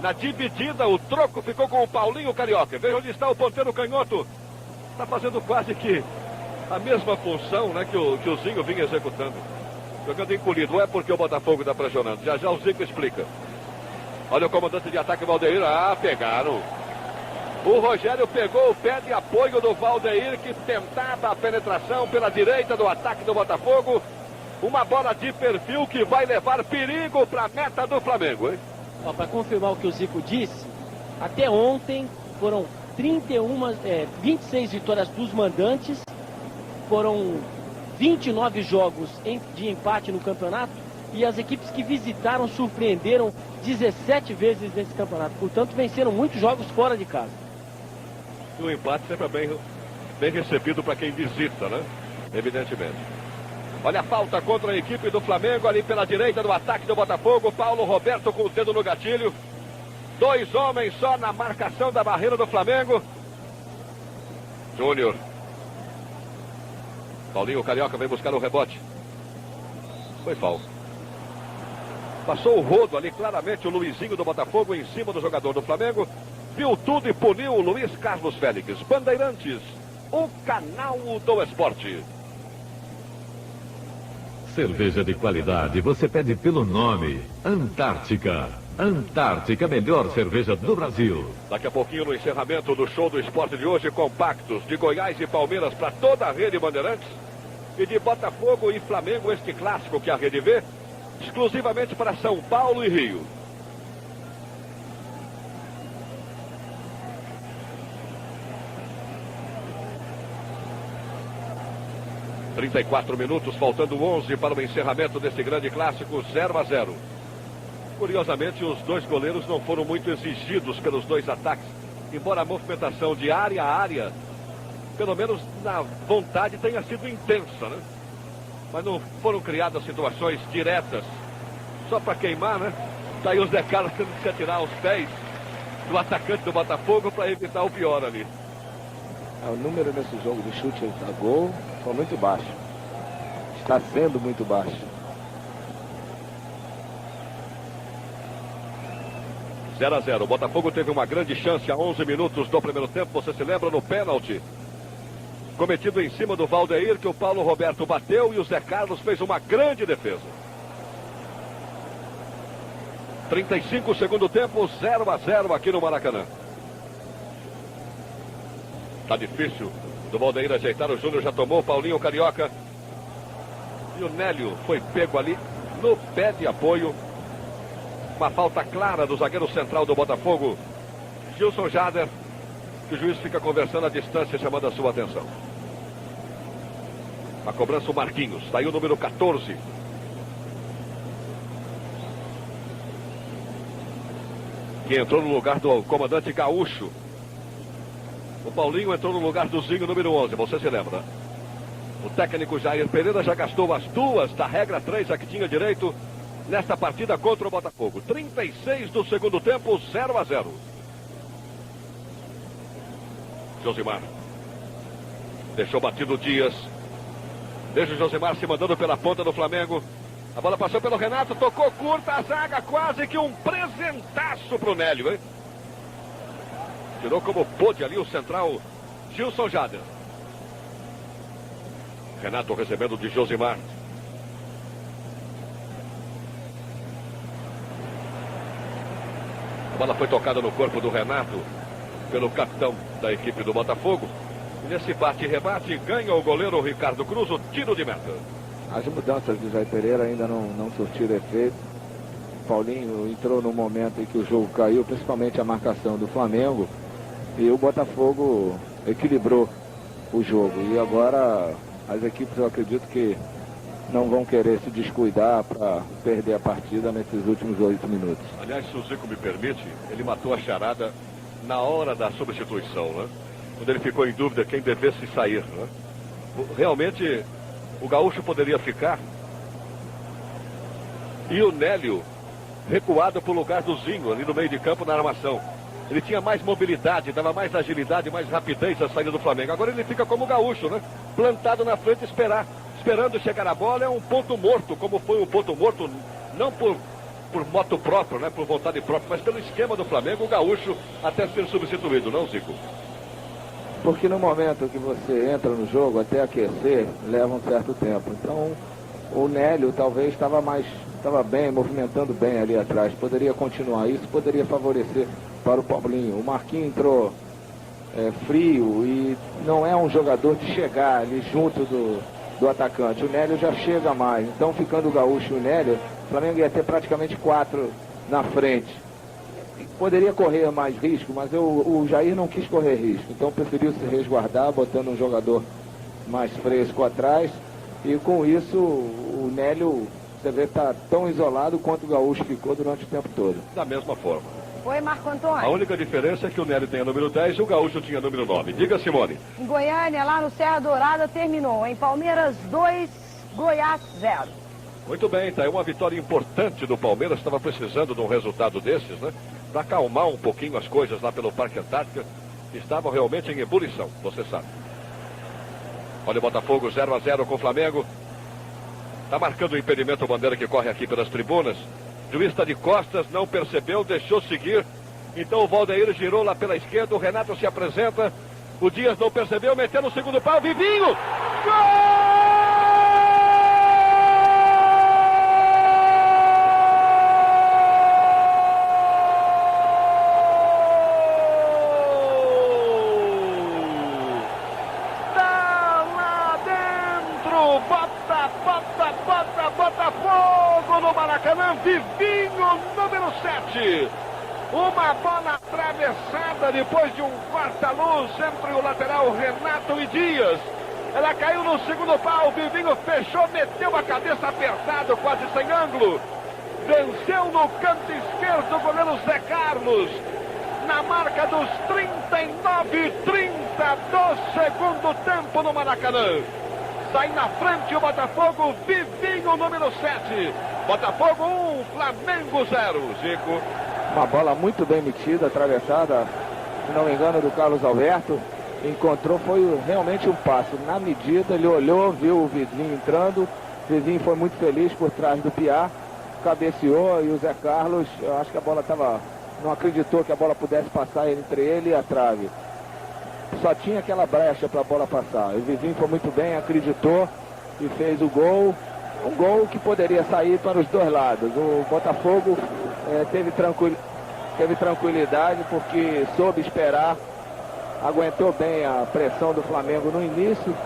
Speaker 1: Na dividida, o troco ficou com o Paulinho Carioca. Veja onde está o ponteiro canhoto. Está fazendo quase que a mesma função, né, que o Zinho vinha executando. Jogando encolhido. Não é porque o Botafogo está pressionando. Já já o Zico explica. Olha o comandante de ataque, Valdeir. Ah, pegaram. O Rogério pegou o pé de apoio do Valdeir, que tentava a penetração pela direita do ataque do Botafogo. Uma bola de perfil que vai levar perigo para a meta do Flamengo, hein?
Speaker 2: Para confirmar o que o Zico disse, até ontem foram 26 vitórias dos mandantes, foram 29 jogos de empate no campeonato e as equipes que visitaram surpreenderam 17 vezes nesse campeonato. Portanto, venceram muitos jogos fora de casa.
Speaker 1: E o empate sempre é bem recebido para quem visita, né? Evidentemente. Olha a falta contra a equipe do Flamengo ali pela direita do ataque do Botafogo. Paulo Roberto com o dedo no gatilho. 2 homens só na marcação da barreira do Flamengo. Júnior. Paulinho Carioca vem buscar o rebote. Foi falta. Passou o rodo ali claramente o Luizinho do Botafogo em cima do jogador do Flamengo. Viu tudo e puniu o Luiz Carlos Félix. Bandeirantes, o canal do esporte.
Speaker 7: Cerveja de qualidade, você pede pelo nome. Antártica. Antártica, melhor cerveja do Brasil.
Speaker 1: Daqui a pouquinho, no encerramento do show do esporte de hoje, compactos de Goiás e Palmeiras para toda a rede Bandeirantes. E de Botafogo e Flamengo, este clássico que a rede vê, exclusivamente para São Paulo e Rio. ...34 minutos, faltando 11 para o encerramento deste grande clássico, 0-0. Curiosamente, os dois goleiros não foram muito exigidos pelos dois ataques, embora a movimentação de área a área, pelo menos na vontade, tenha sido intensa, né? Mas não foram criadas situações diretas, só para queimar, né? Daí o Zé Carlos tendo que se atirar aos pés do atacante do Botafogo para evitar o pior ali.
Speaker 5: O número nesse jogo de chute a gol foi muito baixo. Está sendo muito baixo.
Speaker 1: 0-0. O Botafogo teve uma grande chance a 11 minutos do primeiro tempo. Você se lembra no pênalti cometido em cima do Valdeir, que o Paulo Roberto bateu e o Zé Carlos fez uma grande defesa. 35 segundo tempo, 0-0 aqui no Maracanã. Tá difícil do Valdeir ajeitar. O Júnior já tomou, o Paulinho Carioca. E o Nélio foi pego ali no pé de apoio. Uma falta clara do zagueiro central do Botafogo, Gilson Jader, que o juiz fica conversando à distância, chamando a sua atenção. A cobrança o Marquinhos, daí o número 14. Que entrou no lugar do comandante Gaúcho. O Paulinho entrou no lugar do Zinho, número 11, você se lembra? O técnico Jair Pereira já gastou as duas da regra 3, a que tinha direito nesta partida contra o Botafogo. 36 do segundo tempo, 0-0. Josimar. Deixou batido o Dias. Deixa o Josimar se mandando pela ponta do Flamengo. A bola passou pelo Renato, tocou curta a zaga, quase que um presentaço pro Nélio, hein? Tirou como pôde ali o central Gilson Jader. Renato recebendo de Josimar. A bola foi tocada no corpo do Renato pelo capitão da equipe do Botafogo. E nesse bate-rebate ganha o goleiro Ricardo Cruz o tiro de meta.
Speaker 5: As mudanças de Jair Pereira ainda não surtiram efeito. Paulinho entrou no momento em que o jogo caiu, principalmente a marcação do Flamengo. E o Botafogo equilibrou o jogo. E agora as equipes, eu acredito que não vão querer se descuidar para perder a partida nesses últimos 8 minutos.
Speaker 1: Aliás, se o Zico me permite, ele matou a charada na hora da substituição, né? Quando ele ficou em dúvida quem devesse sair, né? Realmente, o Gaúcho poderia ficar e o Nélio recuado para o lugar do Zinho, ali no meio de campo, na armação. Ele tinha mais mobilidade, dava mais agilidade, mais rapidez à saída do Flamengo. Agora ele fica como o Gaúcho, né? Plantado na frente, esperando chegar a bola. É um ponto morto, como foi um ponto morto, não por por moto próprio, né? Por vontade própria, mas pelo esquema do Flamengo, o Gaúcho até ser substituído, não, Zico?
Speaker 5: Porque no momento que você entra no jogo, até aquecer, leva um certo tempo. Então, o Nélio talvez estava bem, movimentando bem ali atrás. Poderia continuar isso, poderia favorecer para o Paulinho. O Marquinhos entrou frio e não é um jogador de chegar ali junto do atacante. O Nélio já chega mais. Então, ficando o Gaúcho e o Nélio, o Flamengo ia ter praticamente 4 na frente. Poderia correr mais risco, mas o Jair não quis correr risco. Então, preferiu se resguardar, botando um jogador mais fresco atrás. E com isso, o Nélio, você vê, está tão isolado quanto o Gaúcho ficou durante o tempo todo.
Speaker 1: Da mesma forma.
Speaker 6: Oi, Marco Antônio.
Speaker 1: A única diferença é que o Nélio tem a número 10 e o Gaúcho tinha a número 9. Diga, Simone.
Speaker 6: Em Goiânia, lá no Serra Dourada, terminou em Palmeiras 2, Goiás 0.
Speaker 1: Muito bem, tá aí uma vitória importante do Palmeiras. Estava precisando de um resultado desses, né? Para acalmar um pouquinho as coisas lá pelo Parque Antártica. Estavam realmente em ebulição, você sabe. Olha o Botafogo 0-0 com o Flamengo. Tá marcando o impedimento, o bandeira que corre aqui pelas tribunas. O juiz está de costas, não percebeu, deixou seguir. Então o Valdeir girou lá pela esquerda, o Renato se apresenta. O Dias não percebeu, meteu no segundo pau, Vivinho! Gol! Botafogo no Maracanã, Vivinho, número 7. Uma bola atravessada depois de um corta-luz entre o lateral Renato e Dias. Ela caiu no segundo pau, Vivinho fechou, meteu a cabeça apertado, quase sem ângulo. Venceu no canto esquerdo o goleiro Zé Carlos. Na marca dos 39:30 do segundo tempo no Maracanã. Sai na frente o Botafogo, Vivinho, número 7. Botafogo 1, Flamengo 0. Zico.
Speaker 5: Uma bola muito bem metida, atravessada, se não me engano, do Carlos Alberto. Encontrou, foi realmente um passe. Na medida, ele olhou, viu o Vivinho entrando. O Vivinho foi muito feliz por trás do Piá. Cabeceou e o Zé Carlos, eu acho que a bola estava... Não acreditou que a bola pudesse passar entre ele e a trave. Só tinha aquela brecha para a bola passar. O Vivinho foi muito bem, acreditou e fez o gol. Um gol que poderia sair para os dois lados. O Botafogo teve tranquilidade porque soube esperar, aguentou bem a pressão do Flamengo no início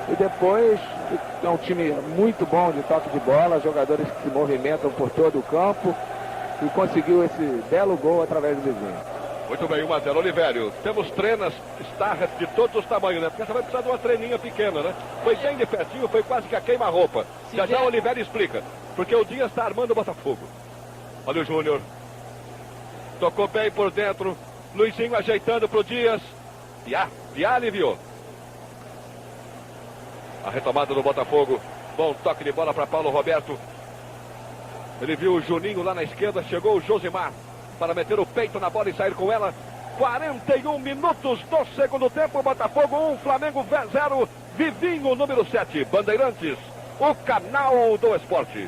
Speaker 5: e depois é um time muito bom de toque de bola, jogadores que se movimentam por todo o campo e conseguiu esse belo gol através do Vivinho.
Speaker 1: Muito bem, 1-0. Olivério, temos trenas, estarras de todos os tamanhos, né? Porque essa vai precisar de uma treininha pequena, né? Foi bem de pertinho, foi quase que a queima-roupa. Já o Olivério explica. Porque o Dias está armando o Botafogo. Olha o Júnior. Tocou bem por dentro. Luizinho ajeitando pro Dias. Piá aliviou. A retomada do Botafogo. Bom toque de bola para Paulo Roberto. Ele viu o Juninho lá na esquerda. Chegou o Josimar para meter o peito na bola e sair com ela. 41 minutos do segundo tempo. Botafogo 1, Flamengo 0. Vivinho, número 7. Bandeirantes, o canal do esporte.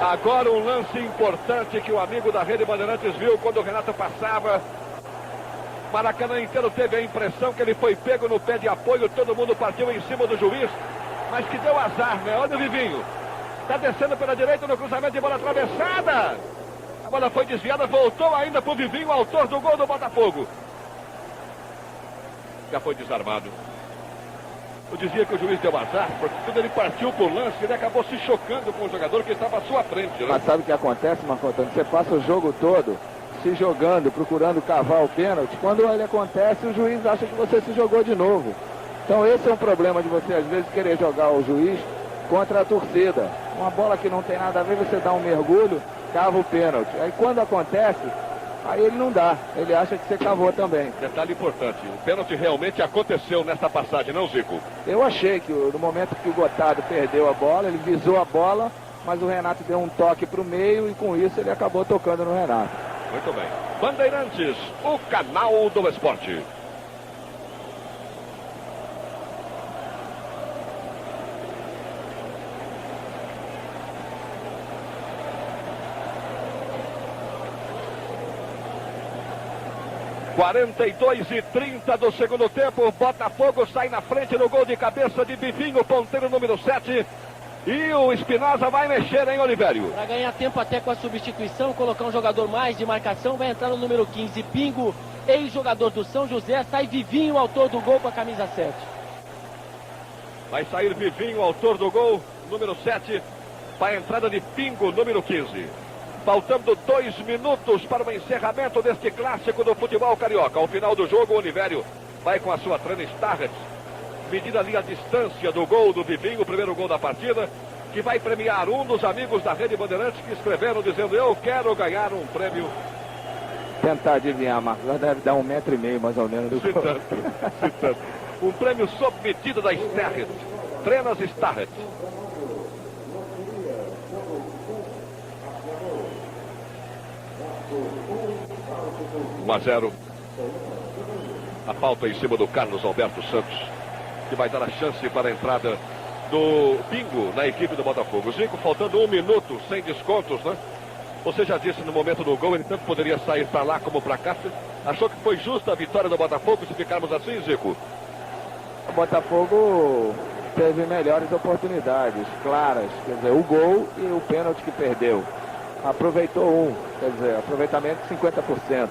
Speaker 1: Agora um lance importante que o amigo da Rede Bandeirantes viu quando o Renato passava. Maracanã inteiro teve a impressão que ele foi pego no pé de apoio, todo mundo partiu em cima do juiz, mas que deu azar, né? Olha o Vivinho, tá descendo pela direita no cruzamento de bola atravessada. A bola foi desviada, voltou ainda pro Vivinho, autor do gol do Botafogo. Já foi desarmado. Eu dizia que o juiz deu azar, porque quando ele partiu pro lance, ele acabou se chocando com o jogador que estava à sua frente, né?
Speaker 5: Mas sabe o que acontece, Marco Antônio? Você passa o jogo todo se jogando, procurando cavar o pênalti. Quando ele acontece, o juiz acha que você se jogou de novo. Então esse é um problema de você, às vezes, querer jogar o juiz contra a torcida. Uma bola que não tem nada a ver, você dá um mergulho, cava o pênalti. Aí quando acontece, aí ele não dá. Ele acha que você cavou também.
Speaker 1: Detalhe importante, o pênalti realmente aconteceu nessa passagem, não, Zico?
Speaker 5: Eu achei que no momento que o Gotardo perdeu a bola, ele visou a bola, mas o Renato deu um toque para o meio e com isso ele acabou tocando no Renato.
Speaker 1: Muito bem. Bandeirantes, o canal do esporte. 42:30 do segundo tempo. Botafogo sai na frente no gol de cabeça de Vivinho, ponteiro número 7. E o Espinosa vai mexer, hein, Olivério?
Speaker 2: Para ganhar tempo até com a substituição, colocar um jogador mais de marcação, vai entrar no número 15, Pingo, ex-jogador do São José. Sai Vivinho, autor do gol, com a camisa 7.
Speaker 1: Vai sair Vivinho, autor do gol, número 7, para a entrada de Pingo, número 15. Faltando 2 minutos para o encerramento deste clássico do futebol carioca. Ao final do jogo, o Olivério vai com a sua treina Starrett, medida ali a distância do gol do Vivinho, o primeiro gol da partida, que vai premiar um dos amigos da Rede Bandeirantes que escreveram dizendo: eu quero ganhar um prêmio.
Speaker 5: Tentar adivinhar, Marcos, deve dar 1,5 metro mais ou menos do
Speaker 1: Se tanto. Um prêmio sob medida da Starrett, Trenas Starrett. Um a 0. A falta em cima do Carlos Alberto Santos, que vai dar a chance para a entrada do Pingo na equipe do Botafogo. Zico, faltando 1 minuto, sem descontos, né? Você já disse no momento do gol, ele tanto poderia sair para lá como para cá. Achou que foi justa a vitória do Botafogo se ficarmos assim, Zico?
Speaker 5: O Botafogo teve melhores oportunidades, claras. Quer dizer, o gol e o pênalti que perdeu. Aproveitou um, quer dizer, aproveitamento de 50%.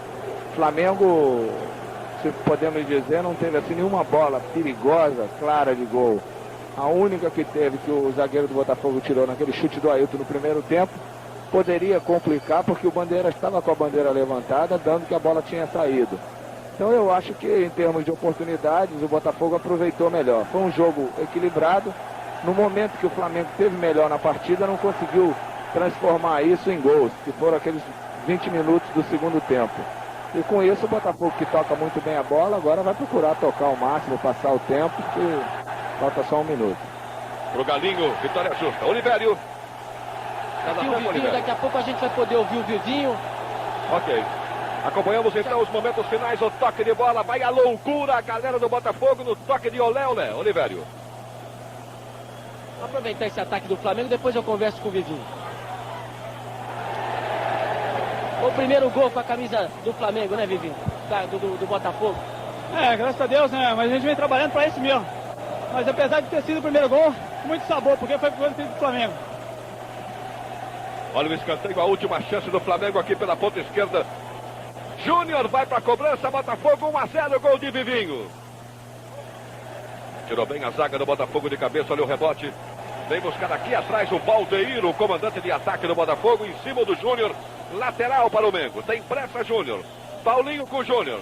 Speaker 5: Flamengo, se podemos dizer, não teve assim nenhuma bola perigosa, clara de gol. A única que teve, que o zagueiro do Botafogo tirou naquele chute do Ailton no primeiro tempo, poderia complicar porque o Bandeira estava com a bandeira levantada, dando que a bola tinha saído. Então eu acho que em termos de oportunidades o Botafogo aproveitou melhor. Foi um jogo equilibrado. No momento que o Flamengo teve melhor na partida, não conseguiu transformar isso em gols, que foram aqueles 20 minutos do segundo tempo. E com isso o Botafogo, que toca muito bem a bola, agora vai procurar tocar o máximo, passar o tempo, que falta só 1 minuto.
Speaker 1: Pro Galinho, vitória justa. Olivério.
Speaker 2: Aqui o Vivinho, daqui a pouco a gente vai poder ouvir o Vivinho.
Speaker 1: Ok. Acompanhamos então os momentos finais, o toque de bola, vai a loucura, a galera do Botafogo no toque de olé, olé. Olivério.
Speaker 2: Vou aproveitar esse ataque do Flamengo, depois eu converso com o Vivinho. O primeiro gol com a camisa do Flamengo, né, Vivinho? Do Botafogo.
Speaker 11: Graças a Deus, né? Mas a gente vem trabalhando para isso mesmo. Mas apesar de ter sido o primeiro gol, muito sabor, porque foi pro time do Flamengo.
Speaker 1: Olha o escanteio, a última chance do Flamengo aqui pela ponta esquerda. Júnior vai para a cobrança, Botafogo 1-0, gol de Vivinho. Tirou bem a zaga do Botafogo de cabeça, olha o rebote. Vem buscar aqui atrás o Valdeir, o comandante de ataque do Botafogo, em cima do Júnior. Lateral para o Mengo, tem pressa Júnior. Paulinho com o Júnior.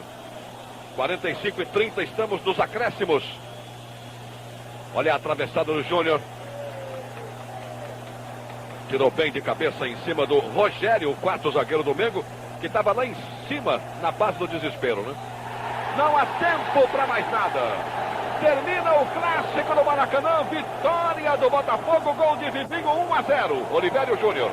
Speaker 1: 45:30, estamos nos acréscimos. Olha a atravessada do Júnior. Tirou bem de cabeça em cima do Rogério, o quarto zagueiro do Mengo, que estava lá em cima, na base do desespero, né? Não há tempo para mais nada. Termina o clássico do Maracanã, vitória do Botafogo, gol de Vivinho, 1-0. Olivério Júnior.